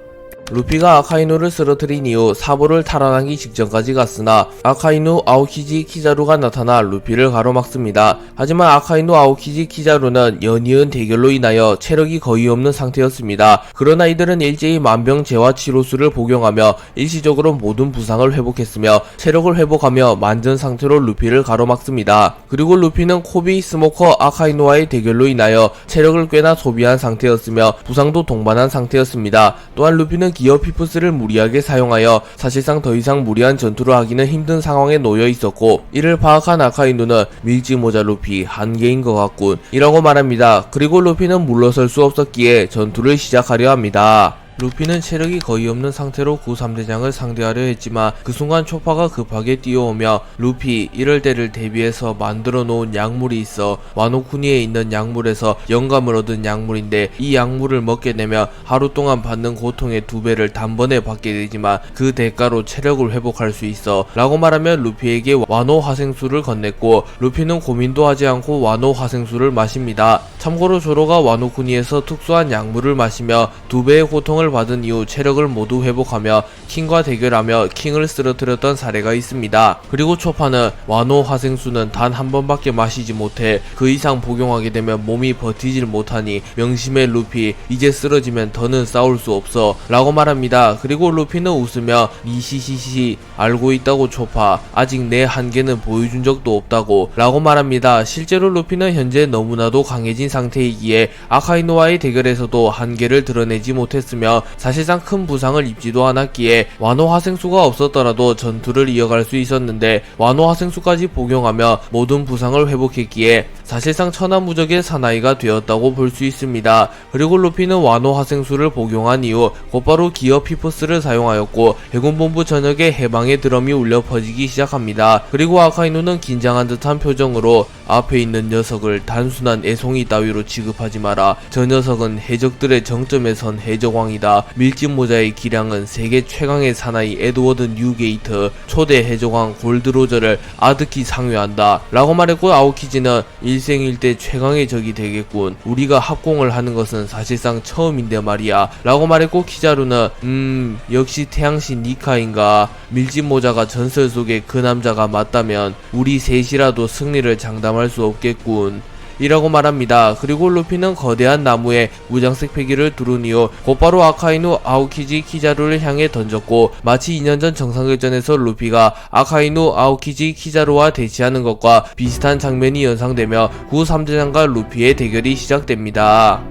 루피가 아카이누를 쓰러뜨린 이후 사보를 탈환하기 직전까지 갔으나 아카이누 아오키지 키자루가 나타나 루피를 가로막습니다. 하지만 아카이누 아오키지 키자루는 연이은 대결로 인하여 체력이 거의 없는 상태였습니다. 그러나 이들은 일제히 만병재화 치료수를 복용하며 일시적으로 모든 부상을 회복했으며 체력을 회복하며 만전 상태로 루피를 가로막습니다. 그리고 루피는 코비, 스모커, 아카이누와의 대결로 인하여 체력을 꽤나 소비한 상태였으며 부상도 동반한 상태였습니다. 또한 루피는 기어 피프스를 무리하게 사용하여 사실상 더 이상 무리한 전투를 하기는 힘든 상황에 놓여 있었고 이를 파악한 아카이누는 밀지모자 루피 한계인 것 같군 이라고 말합니다. 그리고 루피는 물러설 수 없었기에 전투를 시작하려 합니다. 루피는 체력이 거의 없는 상태로 구3대장을 상대하려 했지만 그 순간 초파가 급하게 뛰어오며 루피 이럴 때를 대비해서 만들어 놓은 약물이 있어 와노쿠니에 있는 약물에서 영감을 얻은 약물인데 이 약물을 먹게 되면 하루 동안 받는 고통의 2배를 단번에 받게 되지만 그 대가로 체력을 회복할 수 있어 라고 말하며 루피에게 와노 화생수를 건넸고 루피는 고민도 하지 않고 와노 화생수를 마십니다. 참고로 조로가 와노쿠니에서 특수한 약물을 마시며 2배의 고통을 받은 이후 체력을 모두 회복하며 킹과 대결하며 킹을 쓰러뜨렸던 사례가 있습니다. 그리고 초파는 와노 화생수는 단 한 번밖에 마시지 못해 그 이상 복용하게 되면 몸이 버티질 못하니 명심해 루피 이제 쓰러지면 더는 싸울 수 없어 라고 말합니다. 그리고 루피는 웃으며 니시시시 알고 있다고 초파 아직 내 한계는 보여준 적도 없다고 라고 말합니다. 실제로 루피는 현재 너무나도 강해진 상태이기에 아카이누와의 대결에서도 한계를 드러내지 못했으며 사실상 큰 부상을 입지도 않았기에 와노 화생수가 없었더라도 전투를 이어갈 수 있었는데 와노 화생수까지 복용하며 모든 부상을 회복했기에 사실상 천하무적의 사나이가 되었다고 볼 수 있습니다. 그리고 루피는 와노 화생수를 복용한 이후 곧바로 기어 피프스를 사용하였고 해군본부 전역에 해방의 드럼이 울려 퍼지기 시작합니다. 그리고 아카이누는 긴장한 듯한 표정으로 앞에 있는 녀석을 단순한 애송이 따위로 취급하지 마라. 저 녀석은 해적들의 정점에 선 해적왕이다. 밀짚모자의 기량은 세계 최강의 사나이 에드워드 뉴게이트 초대 해적왕 골드로저를 아득히 상회한다 라고 말했고 아오키지는 일생일대 최강의 적이 되겠군. 우리가 합공을 하는 것은 사실상 처음인데 말이야 라고 말했고 키자루는 역시 태양신 니카인가. 밀짚모자가 전설 속의 그 남자가 맞다면 우리 셋이라도 승리를 장담할 수 없겠군 이라고 말합니다. 그리고 루피는 거대한 나무에 무장색 패기를 두른 이후 곧바로 아카이누 아오키지 키자루를 향해 던졌고 마치 2년 전 정상결전에서 루피가 아카이누 아오키지 키자루와 대치하는 것과 비슷한 장면이 연상되며 구3대장과 루피의 대결이 시작됩니다.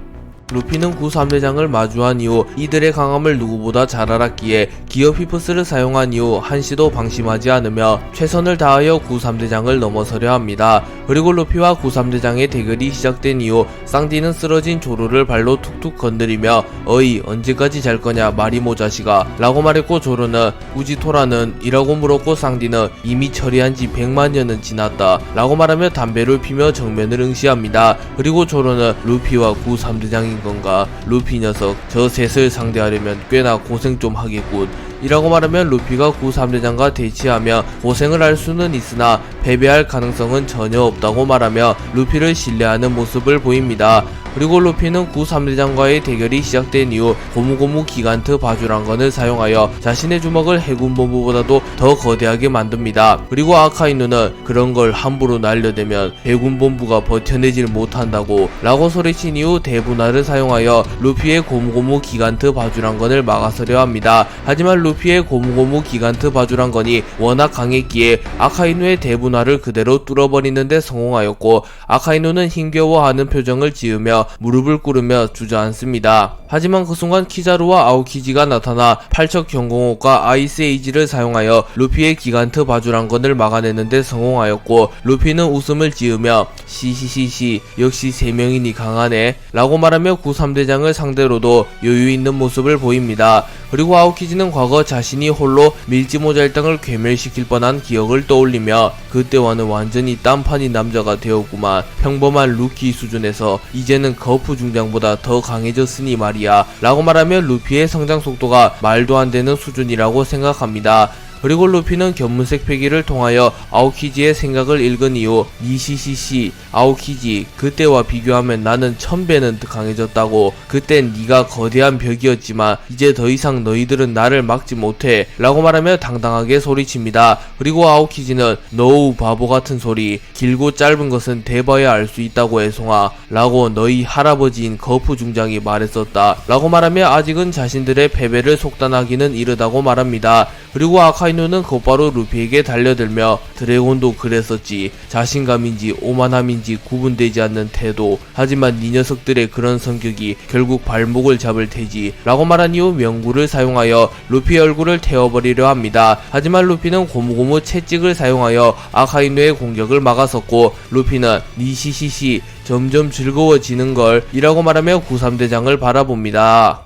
루피는 구3대장을 마주한 이후 이들의 강함을 누구보다 잘 알았기에 기어 피프스를 사용한 이후 한시도 방심하지 않으며 최선을 다하여 구3대장을 넘어서려 합니다. 그리고 루피와 구3대장의 대결이 시작된 이후 쌍디는 쓰러진 조로를 발로 툭툭 건드리며 어이 언제까지 잘 거냐 마리모 자식아 라고 말했고 조로는 우지토라는 이라고 물었고 쌍디는 이미 처리한 지 100만년은 지났다 라고 말하며 담배를 피며 정면을 응시합니다. 그리고 조로는 루피와 구3대장이 건가? 루피 녀석 저 셋을 상대하려면 꽤나 고생 좀 하겠군 이라고 말하면 루피가 구3대장과 대치하며 고생을 할 수는 있으나 패배할 가능성은 전혀 없다고 말하며 루피를 신뢰하는 모습을 보입니다. 그리고 루피는 구3대장과의 대결이 시작된 이후 고무고무 기간트 바주란건을 사용하여 자신의 주먹을 해군본부보다도 더 거대하게 만듭니다. 그리고 아카이누는 그런 걸 함부로 날려대면 해군본부가 버텨내질 못한다고 라고 소리친 이후 대분화를 사용하여 루피의 고무고무 기간트 바주란건을 막아서려 합니다. 하지만 루피의 고무고무 기간트 바주란건이 워낙 강했기에 아카이누의 대분화를 그대로 뚫어버리는데 성공하였고 아카이누는 힘겨워하는 표정을 지으며 사용하며 무릎을 꿇으며 주저앉습니다. 하지만 그 순간 키자루와 아오키지가 나타나 팔척 경공호과 아이스 에이지를 사용하여 루피의 기간트 바주란건을 막아내는데 성공하였고, 루피는 웃음을 지으며 시시시시 역시 3명이니 강하네 라고 말하며 구3대장을 상대로도 여유있는 모습을 보입니다. 그리고 아오키지는 과거 자신이 홀로 밀지모잘당을 괴멸시킬 뻔한 기억을 떠올리며 그때와는 완전히 딴판인 남자가 되었구만. 평범한 루키 수준에서 이제는 거푸 중장보다 더 강해졌으니 말이야 라고 말하며 루피의 성장 속도가 말도 안 되는 수준이라고 생각합니다. 그리고 루피는 견문색 패기를 통하여 아오키지의 생각을 읽은 이후 니시시시 아오키지, 그때와 비교하면 나는 1000배는 더 강해졌다고. 그땐 네가 거대한 벽이었지만 이제 더 이상 너희들은 나를 막지 못해 라고 말하며 당당하게 소리칩니다. 그리고 아오키지는 너우 바보 같은 소리, 길고 짧은 것은 대봐야 알 수 있다고 애송아 라고 너희 할아버지인 거푸 중장이 말했었다 라고 말하며 아직은 자신들의 패배를 속단하기는 이르다고 말합니다. 그리고 아카이누는 곧바로 루피에게 달려들며 드래곤도 그랬었지, 자신감인지 오만함인지 구분되지 않는 태도, 하지만 네 녀석들의 그런 성격이 결국 발목을 잡을 테지 라고 말한 이후 명구를 사용하여 루피의 얼굴을 태워버리려 합니다. 하지만 루피는 고무고무 채찍을 사용하여 아카이누의 공격을 막았었고, 루피는 니시시시 점점 즐거워지는걸 이라고 말하며 구3대장을 바라봅니다.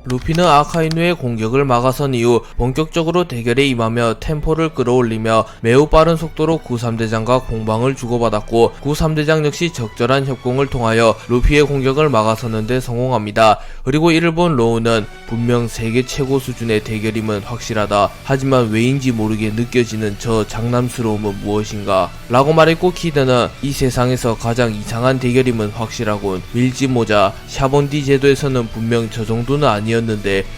루피는 아카이누의 공격을 막아선 이후 본격적으로 대결에 임하며 템포를 끌어올리며 매우 빠른 속도로 구3대장과 공방을 주고받았고, 구3대장 역시 적절한 협공을 통하여 루피의 공격을 막아서는데 성공합니다. 그리고 이를 본 로우는 분명 세계 최고 수준의 대결임은 확실하다, 하지만 왜인지 모르게 느껴지는 저 장남스러움은 무엇인가 라고 말했고, 키드는 이 세상에서 가장 이상한 대결임은 확실하군. 밀지모자 샤본디 제도에서는 분명 저 정도는 아니었는데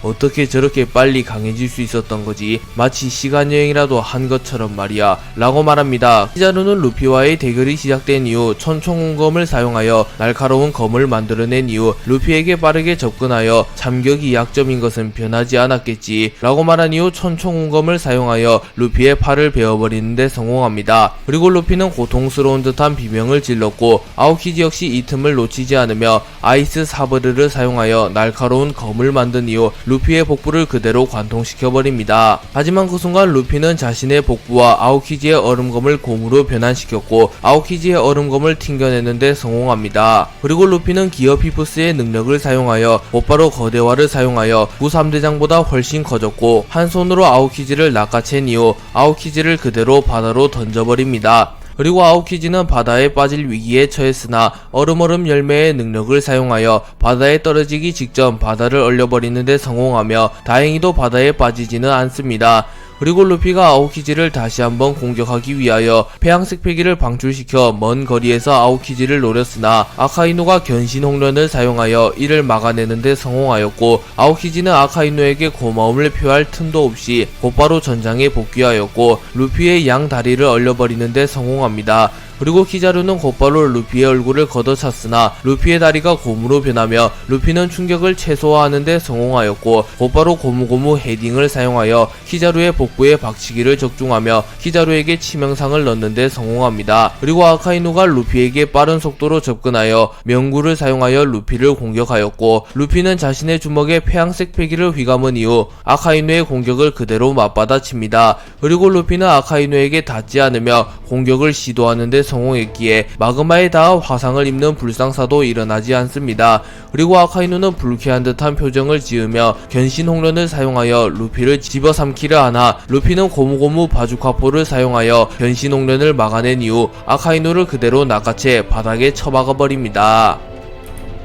어떻게 저렇게 빨리 강해질 수 있었던 거지, 마치 시간여행이라도 한 것처럼 말이야 라고 말합니다. 키자루는 루피와의 대결이 시작된 이후 천총운검을 사용하여 날카로운 검을 만들어낸 이후 루피에게 빠르게 접근하여 참격이 약점인 것은 변하지 않았겠지 라고 말한 이후 천총운검을 사용하여 루피의 팔을 베어버리는데 성공합니다. 그리고 루피는 고통스러운 듯한 비명을 질렀고, 아오키지 역시 이 틈을 놓치지 않으며 아이스 사브르를 사용하여 날카로운 검을 만든 이후 루피의 복부를 그대로 관통시켜버립니다. 하지만 그 순간 루피는 자신의 복부와 아오키지의 얼음검을 곰으로 변환시켰고, 아오키지의 얼음검을 튕겨내는데 성공합니다. 그리고 루피는 기어 피프스의 능력을 사용하여 곧바로 거대화를 사용하여 구3대장보다 훨씬 커졌고, 한 손으로 아오키지를 낚아챈 이후 아오키지를 그대로 바다로 던져버립니다. 그리고 아오키지는 바다에 빠질 위기에 처했으나 얼음 열매의 능력을 사용하여 바다에 떨어지기 직전 바다를 얼려버리는데 성공하며 다행히도 바다에 빠지지는 않습니다. 그리고 루피가 아오키지를 다시 한번 공격하기 위하여 폐양색 패기를 방출시켜 먼 거리에서 아오키지를 노렸으나 아카이누가 견신 홍련을 사용하여 이를 막아내는데 성공하였고, 아오키지는 아카이누에게 고마움을 표할 틈도 없이 곧바로 전장에 복귀하였고 루피의 양 다리를 얼려버리는데 성공합니다. 그리고 키자루는 곧바로 루피의 얼굴을 걷어찼으나 루피의 다리가 곰으로 변하며 루피는 충격을 최소화하는데 성공하였고, 곧바로 고무고무 헤딩을 사용하여 키자루의 복부에 박치기를 적중하며 키자루에게 치명상을 넣는데 성공합니다. 그리고 아카이누가 루피에게 빠른 속도로 접근하여 명구를 사용하여 루피를 공격하였고, 루피는 자신의 주먹에 폐양색 패기를 휘감은 이후 아카이누의 공격을 그대로 맞받아칩니다. 그리고 루피는 아카이누에게 닿지 않으며 공격을 시도하는데 성공했기에 마그마에 닿아 화상을 입는 불상사도 일어나지 않습니다. 그리고 아카이누는 불쾌한 듯한 표정을 지으며 견신 홍련을 사용하여 루피를 집어삼키려 하나 루피는 고무고무 바주카포를 사용하여 견신 홍련을 막아낸 이후 아카이누를 그대로 낚아채 바닥에 처박아버립니다.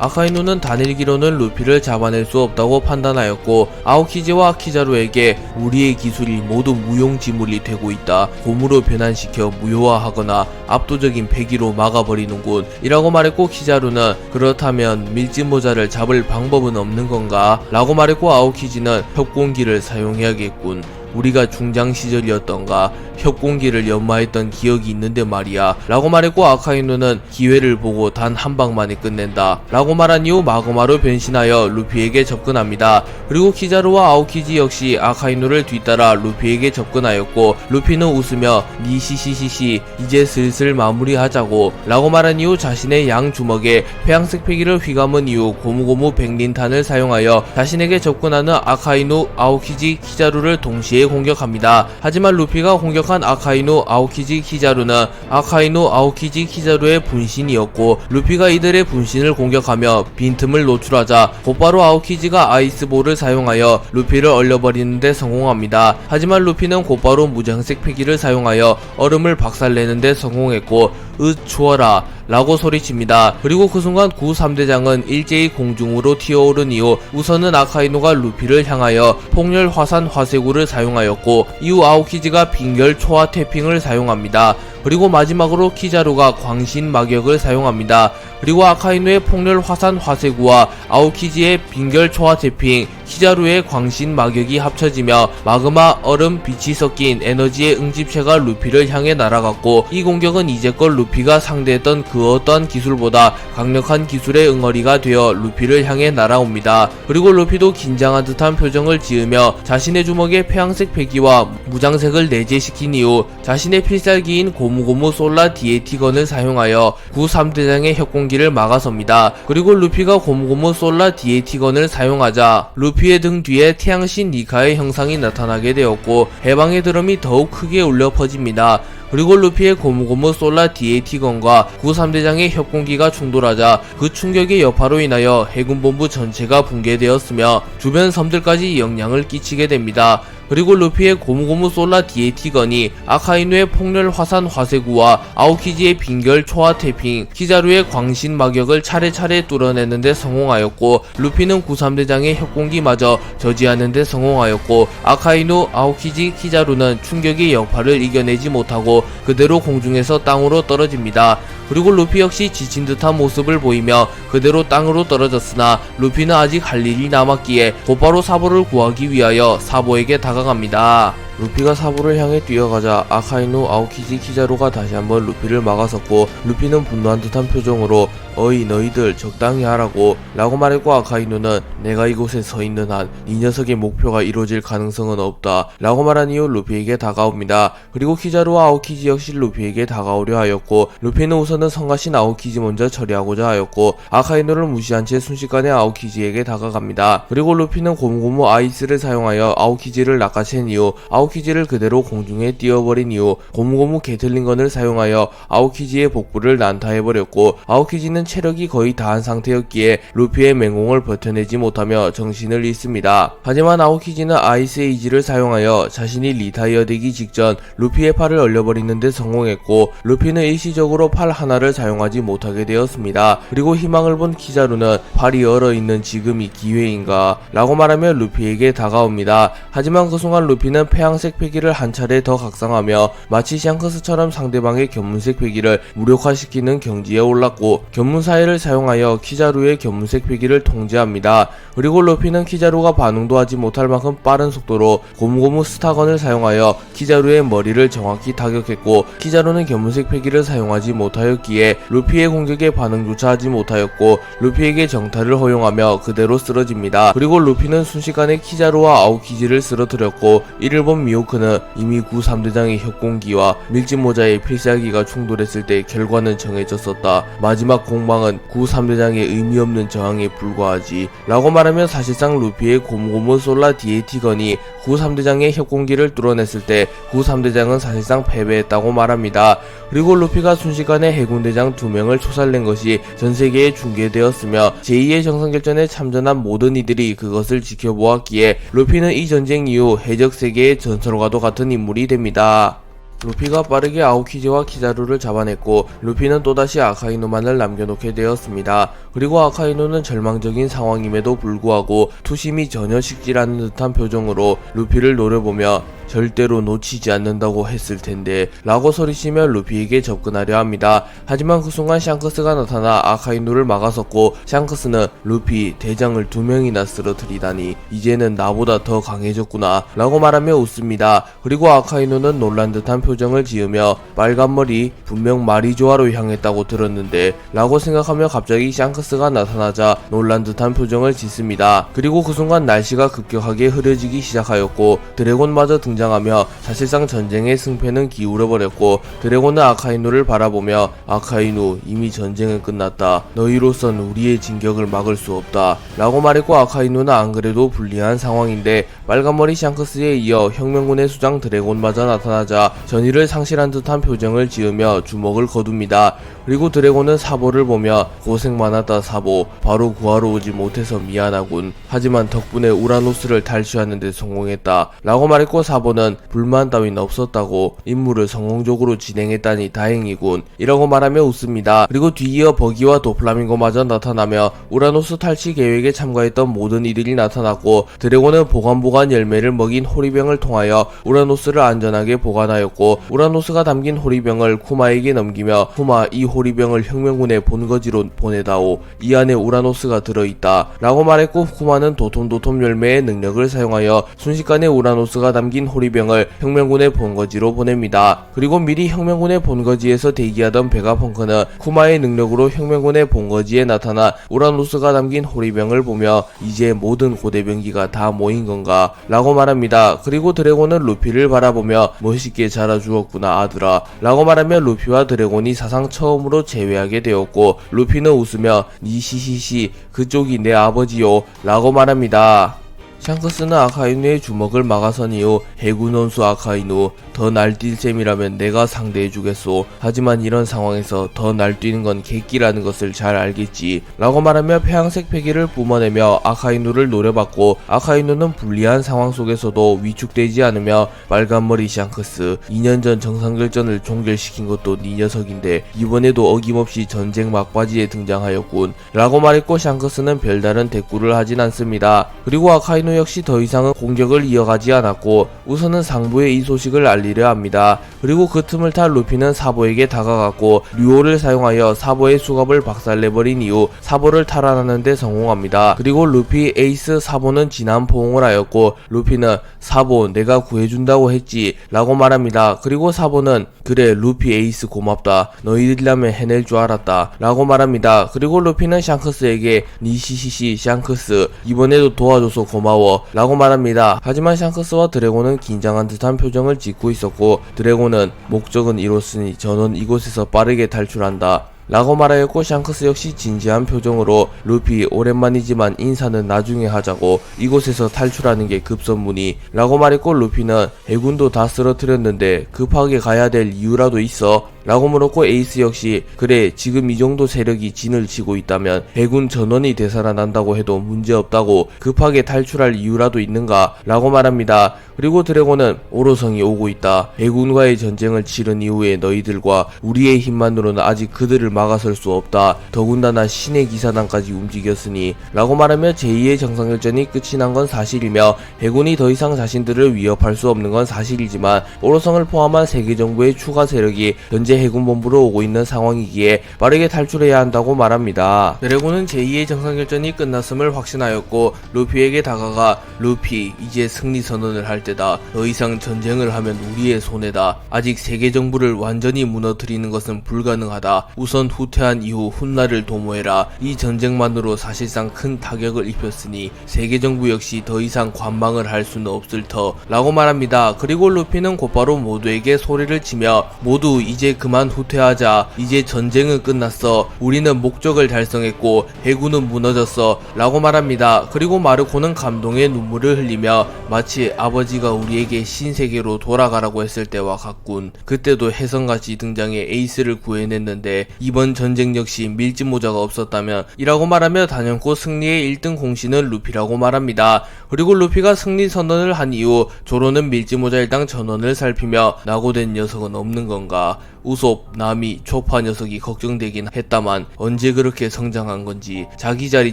아카이누는 단일기로는 루피를 잡아낼 수 없다고 판단하였고, 아오키지와 키자루에게 우리의 기술이 모두 무용지물이 되고 있다, 곰으로 변환시켜 무효화하거나 압도적인 패기로 막아버리는군 이라고 말했고, 키자루는 그렇다면 밀짚모자를 잡을 방법은 없는 건가 라고 말했고, 아오키지는 협공기를 사용해야겠군, 우리가 중장 시절이었던가 협공기를 연마했던 기억이 있는데 말이야 라고 말했고, 아카이누는 기회를 보고 단 한 방만에 끝낸다 라고 말한 이후 마그마로 변신하여 루피에게 접근합니다. 그리고 키자루와 아오키지 역시 아카이누를 뒤따라 루피에게 접근하였고, 루피는 웃으며 니시시시시 이제 슬슬 마무리하자고 라고 말한 이후 자신의 양 주먹에 회양색 패기를 휘감은 이후 고무고무 백린탄을 사용하여 자신에게 접근하는 아카이누, 아오키지, 키자루를 동시에 공격합니다. 하지만 루피가 공격한 아카이누, 아오키지, 키자루는 아카이누, 아오키지, 키자루의 분신이었고, 루피가 이들의 분신을 공격하며 빈틈을 노출하자 곧바로 아오키지가 아이스볼을 사용하여 루피를 얼려버리는데 성공합니다. 하지만 루피는 곧바로 무장색 패기를 사용하여 얼음을 박살내는데 성공했고, 추워라 라고 소리칩니다. 그리고 그 순간 구 3대장은 일제히 공중으로 튀어오른 이후 우선은 아카이누가 루피를 향하여 폭렬 화산 화쇄구를 사용하였고, 이후 아오키지가 빙결 초화 태핑을 사용합니다. 그리고 마지막으로 키자루가 광신 마격을 사용합니다. 그리고 아카이누의 폭렬 화산 화쇄구와 아오키지의 빙결 초화 태핑, 키자루의 광신 마격이 합쳐지며 마그마, 얼음, 빛이 섞인 에너지의 응집체가 루피를 향해 날아갔고, 이 공격은 이제껏 루피가 상대했던 그 어떠한 기술보다 강력한 기술의 응어리가 되어 루피를 향해 날아옵니다. 그리고 루피도 긴장한 듯한 표정을 지으며 자신의 주먹에 폐양색 패기와 무장색을 내재시킨 이후 자신의 필살기인 고무고무 솔라 디에티건을 사용하여 구 3대장의 협공기를 막아섭니다. 그리고 루피가 고무고무 솔라 디에티건을 사용하자 루피의 등 뒤에 태양신 니카의 형상이 나타나게 되었고, 해방의 드럼이 더욱 크게 울려 퍼집니다. 그리고 루피의 고무고무 솔라 디에티건과 구 3대장의 협공기가 충돌하자 그 충격의 여파로 인하여 해군본부 전체가 붕괴되었으며 주변 섬들까지 영향을 끼치게 됩니다. 그리고 루피의 고무고무 솔라 디에티건이 아카이누의 폭렬 화산 화쇄구와 아오키지의 빙결 초화 태핑, 키자루의 광신 마격을 차례차례 뚫어내는데 성공하였고, 루피는 구 3대장의 협공기마저 저지하는데 성공하였고, 아카이누, 아오키지, 키자루는 충격의 여파를 이겨내지 못하고 그대로 공중에서 땅으로 떨어집니다. 그리고 루피 역시 지친 듯한 모습을 보이며 그대로 땅으로 떨어졌으나 루피는 아직 할 일이 남았기에 곧바로 사보를 구하기 위하여 사보에게 다가갑니다. 루피가 사보를 향해 뛰어가자 아카이누, 아오키지, 키자루가 다시 한번 루피를 막아섰고, 루피는 분노한 듯한 표정으로 어이 너희들 적당히 하라고 라고 말했고, 아카이누는 내가 이곳에 서 있는 한 이 녀석의 목표가 이루어질 가능성은 없다 라고 말한 이후 루피에게 다가옵니다. 그리고 키자루와 아오키지 역시 루피에게 다가오려 하였고, 루피는 우선은 성가신 아오키지 먼저 처리하고자 하였고, 아카이누를 무시한 채 순식간에 아오키지에게 다가갑니다. 그리고 루피는 고무고무 아이스를 사용하여 아오키지를 낚아챈 이후 아오키지를 그대로 공중에 띄워버린 이후 고무고무 게틀링건을 사용하여 아오키지의 복부를 난타해버렸고, 아오키지는 체력이 거의 다한 상태였기에 루피의 맹공을 버텨내지 못하며 정신을 잃습니다. 하지만 아오키지는 아이스 에이지를 사용하여 자신이 리타이어 되기 직전 루피의 팔을 얼려버리는데 성공했고, 루피는 일시적으로 팔 하나를 사용하지 못하게 되었습니다. 그리고 희망을 본 키자루는 팔이 얼어있는 지금이 기회인가 라고 말하며 루피에게 다가옵니다. 하지만 그 순간 루피는 폐양색 패기를 한 차례 더 각성하며 마치 샹크스처럼 상대방의 견문색 패기를 무력화시키는 경지에 올랐고, 견문사해를 사용하여 키자루의 견문색 패기를 통제합니다. 그리고 루피는 키자루가 반응도 하지 못할 만큼 빠른 속도로 고무고무 스타건을 사용하여 키자루의 머리를 정확히 타격했고, 키자루는 견문색 패기를 사용하지 못하였기에 루피의 공격에 반응조차 하지 못하였고, 루피에게 정타를 허용하며 그대로 쓰러집니다. 그리고 루피는 순식간에 키자루와 아오키지를 쓰러뜨렸고, 이를 본 미호크는 이미 구 3대장의 협공기와 밀짚모자의 필살기가 충돌했을 때 결과는 정해졌었다. 마지막 공방은 구 3대장의 의미없는 저항에 불과하지 라고 말하며 사실상 루피의 고무고무 솔라 디에티건이 구 3대장의 협공기를 뚫어냈을 때 구 3대장은 사실상 패배했다고 말합니다. 그리고 루피가 순식간에 해군대장 2명을 초살낸 것이 전세계에 중계되었으며 제2의 정상결전에 참전한 모든 이들이 그것을 지켜보았기에 루피는 이 전쟁 이후 해적세계의 전설과도 같은 인물이 됩니다. 루피가 빠르게 아오키지와 키자루를 잡아냈고, 루피는 또다시 아카이누만을 남겨놓게 되었습니다. 그리고 아카이누는 절망적인 상황임에도 불구하고 투심이 전혀 식지 않는 듯한 표정으로 루피를 노려보며 절대로 놓치지 않는다고 했을 텐데 라고 소리치며 루피에게 접근하려 합니다. 하지만 그 순간 샹크스가 나타나 아카이누를 막아섰고 샹크스는 루피 대장을 2명이나 쓰러뜨리다니 이제는 나보다 더 강해졌구나 라고 말하며 웃습니다. 그리고 아카이누는 놀란 듯한 표정을 지으며 빨간머리 분명 마리조아로 향했다고 들었는데 라고 생각하며 갑자기 샹크스가 나타나자 놀란 듯한 표정을 짓습니다. 그리고 그 순간 날씨가 급격하게 흐려지기 시작하였고 드래곤마저 등장하며 사실상 전쟁의 승패는 기울어버렸고 드래곤은 아카이누를 바라보며 아카이누 이미 전쟁은 끝났다. 너희로선 우리의 진격을 막을 수 없다 라고 말했고 아카이누는 안 그래도 불리한 상황인데 빨간머리 샹크스에 이어 혁명군의 수장 드래곤마저 나타나자 전의를 상실한 듯한 표정을 지으며 주먹을 거둡니다. 그리고 드래곤은 사보를 보며 고생 많았다 사보 바로 구하러 오지 못해서 미안하군. 하지만 덕분에 우라노스를 탈취하는 데 성공했다 라고 말했고 사보는 불만 따윈 없었다고 임무를 성공적으로 진행했다니 다행이군 이라고 말하며 웃습니다. 그리고 뒤이어 버기와 도플라밍고마저 나타나며 우라노스 탈취 계획에 참가했던 모든 이들이 나타났고 드래곤은 보관 열매를 먹인 호리병을 통하여 우라노스를 안전하게 보관하였고 우라노스가 담긴 호리병을 쿠마에게 넘기며 쿠마 이 호리병을 혁명군의 본거지로 보내다오. 이 안에 우라노스가 들어있다 라고 말했고 쿠마는 도톰도톰 열매의 능력을 사용하여 순식간에 우라노스가 담긴 호리병을 혁명군의 본거지로 보냅니다. 그리고 미리 혁명군의 본거지에서 대기하던 베가펑크는 쿠마의 능력으로 혁명군의 본거지에 나타나 우라노스가 담긴 호리병을 보며 이제 모든 고대병기가 다 모인 건가 라고 말합니다. 그리고 드래곤은 루피를 바라보며 멋있게 자라주었구나 아들아 라고 말하며 루피와 드래곤이 사상 처음으로 재회하게 되었고 루피는 웃으며 니시시시 그쪽이 내 아버지요 라고 말합니다. 샹크스는 아카이누의 주먹을 막아선 이후 해군 원수 아카이누 더 날뛸 셈이라면 내가 상대해주겠소. 하지만 이런 상황에서 더 날뛰는 건 객기라는 것을 잘 알겠지 라고 말하며 폐양색 패기를 뿜어내며 아카이누를 노려봤고 아카이누는 불리한 상황 속에서도 위축되지 않으며 빨간머리 샹크스 2년 전 정상결전을 종결시킨 것도 네 녀석인데 이번에도 어김없이 전쟁 막바지에 등장하였군 라고 말했고 샹크스는 별다른 대꾸를 하진 않습니다. 그리고 아카이누 역시 더 이상은 공격을 이어가지 않았고 우선은 상부에 이 소식을 알리려 합니다. 그리고 그 틈을 타 루피는 사보에게 다가갔고 류오를 사용하여 사보의 수갑을 박살내버린 이후 사보를 탈환하는 데 성공합니다. 그리고 루피, 에이스, 사보는 진한 포옹을 하였고 루피는 사보 내가 구해준다고 했지 라고 말합니다. 그리고 사보는 그래 루피 에이스 고맙다 너희들이라면 해낼 줄 알았다 라고 말합니다. 그리고 루피는 샹크스에게 니시시시 샹크스 이번에도 도와줘서 고마워 라고 말합니다. 하지만 샹크스와 드래곤은 긴장한 듯한 표정을 짓고 있었고 드래곤은 목적은 이뤘으니 전원 이곳에서 빠르게 탈출한다 라고 말하였고 샹크스 역시 진지한 표정으로 루피 오랜만이지만 인사는 나중에 하자고 이곳에서 탈출하는 게 급선무니 라고 말했고 루피는 해군도 다 쓰러뜨렸는데 급하게 가야 될 이유라도 있어? 라고 물었고 에이스 역시 그래 지금 이 정도 세력이 진을 치고 있다면 해군 전원이 되살아난다고 해도 문제없다고 급하게 탈출할 이유라도 있는가 라고 말합니다. 그리고 드래곤은 오로성이 오고 있다. 해군과의 전쟁을 치른 이후에 너희들과 우리의 힘만으로는 아직 그들을 막아설 수 없다. 더군다나 신의 기사단까지 움직였으니 라고 말하며 제2의 정상결전이 끝이 난 건 사실이며 해군이 더 이상 자신들을 위협할 수 없는 건 사실이지만 오로성을 포함한 세계 정부의 추가 세력이 현재 해군본부로 오고 있는 상황이기에 빠르게 탈출해야 한다고 말합니다. 드래곤은 제2의 정상결전이 끝났음을 확신하였고 루피에게 다가가 루피 이제 승리 선언을 할 때다. 더 이상 전쟁을 하면 우리의 손해다. 아직 세계 정부를 완전히 무너뜨리는 것은 불가능하다. 우선 후퇴한 이후 훗날을 도모해라. 이 전쟁만으로 사실상 큰 타격을 입혔으니 세계 정부 역시 더 이상 관망을 할 수는 없을 터 라고 말합니다. 그리고 루피는 곧바로 모두에게 소리를 치며 모두 이제 그만 후퇴하자. 이제 전쟁은 끝났어. 우리는 목적을 달성했고 해군은 무너졌어 라고 말합니다. 그리고 마르코는 감동의 눈물을 흘리며 마치 아버지가 우리에게 신세계로 돌아가라고 했을 때와 같군. 그때도 혜성같이 등장해 에이스를 구해냈는데 이번 전쟁 역시 밀짚모자가 없었다면 이라고 말하며 단연코 승리의 1등 공신은 루피라고 말합니다. 그리고 루피가 승리 선언을 한 이후 조로는 밀짚모자 일당 전원을 살피며 낙오된 녀석은 없는 건가. 우솝, 나미, 초파 녀석이 걱정되긴 했다만 언제 그렇게 성장한 건지 자기 자리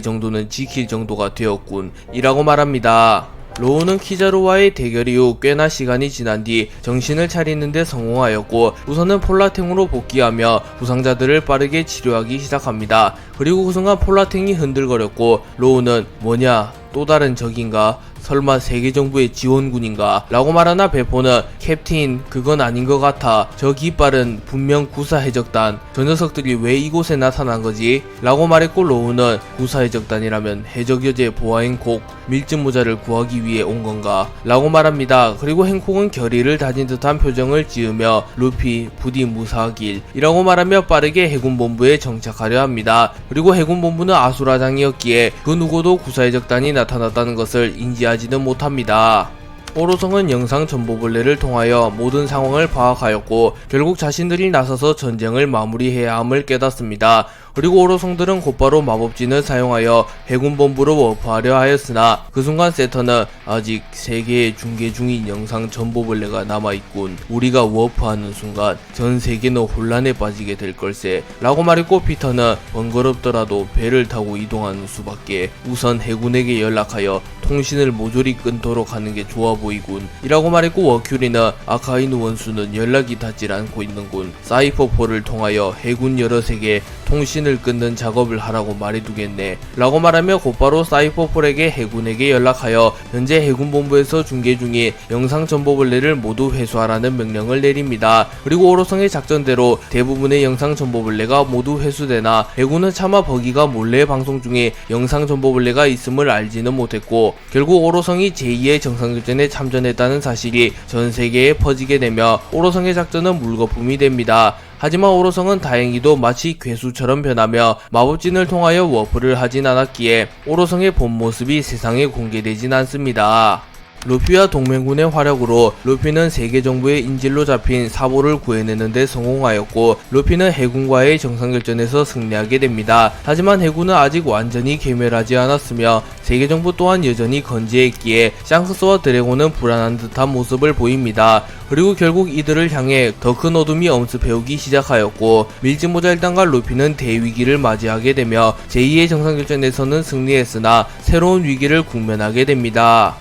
정도는 지킬 정도가 되었군 이라고 말합니다. 로우는 키자루와의 대결 이후 꽤나 시간이 지난 뒤 정신을 차리는 데 성공하였고 우선은 폴라탱으로 복귀하며 부상자들을 빠르게 치료하기 시작합니다. 그리고 그 순간 폴라탱이 흔들거렸고 로우는 뭐냐? 또 다른 적인가? 설마 세계정부의 지원군인가? 라고 말하나 베포는 캡틴 그건 아닌 것 같아. 저 깃발은 분명 구사해적단. 저 녀석들이 왜 이곳에 나타난 거지? 라고 말했고 로우는 구사해적단이라면 해적여제 보아행 콕 밀짚 모자를 구하기 위해 온 건가? 라고 말합니다. 그리고 행콕은 결의를 다진 듯한 표정을 지으며 루피 부디 무사하길 이라고 말하며 빠르게 해군본부에 정착하려 합니다. 그리고 해군본부는 아수라장이었기에 그 누구도 구사해적단이 나타났다는 것을 인지하지는 못합니다. 오로성은 영상 전보벌레를 통하여 모든 상황을 파악하였고 결국 자신들이 나서서 전쟁을 마무리해야 함을 깨닫습니다. 그리고 오로성들은 곧바로 마법진을 사용하여 해군본부로 워프하려 하였으나 그 순간 세터는 아직 3개의 중계 중인 영상 전보벌레가 남아있군. 우리가 워프하는 순간 전 세계는 혼란에 빠지게 될 걸세 라고 말했고 피터는 번거롭더라도 배를 타고 이동하는 수밖에. 우선 해군에게 연락하여 통신을 모조리 끊도록 하는 게 좋아 보이군 이라고 말했고 워큐리는 아카이누 원수는 연락이 닿질 않고 있는군. 사이퍼포를 통하여 해군 여럿에게 통신을 끊는 작업을 하라고 말해두겠네 라고 말하며 곧바로 사이퍼폴에게 해군에게 연락하여 현재 해군본부에서 중계 중인 영상 전보벌레를 모두 회수하라는 명령을 내립니다. 그리고 오로성의 작전대로 대부분의 영상 전보벌레가 모두 회수되나 해군은 차마 버기가 몰래 방송 중에 영상 전보벌레가 있음을 알지는 못했고 결국 오로성이 제2의 정상교전에 참전했다는 사실이 전 세계에 퍼지게 되며 오로성의 작전은 물거품이 됩니다. 하지만 오로성은 다행히도 마치 괴수처럼 변하며 마법진을 통하여 워프를 하진 않았기에 오로성의 본 모습이 세상에 공개되진 않습니다. 루피와 동맹군의 활약으로 루피는 세계정부의 인질로 잡힌 사보를 구해내는 데 성공하였고 루피는 해군과의 정상결전에서 승리하게 됩니다. 하지만 해군은 아직 완전히 괴멸하지 않았으며 세계정부 또한 여전히 건재했기에 샹크스와 드래곤은 불안한 듯한 모습을 보입니다. 그리고 결국 이들을 향해 더 큰 어둠이 엄습해오기 시작하였고 밀짚모자 일당과 루피는 대위기를 맞이하게 되며 제2의 정상결전에서는 승리했으나 새로운 위기를 국면하게 됩니다.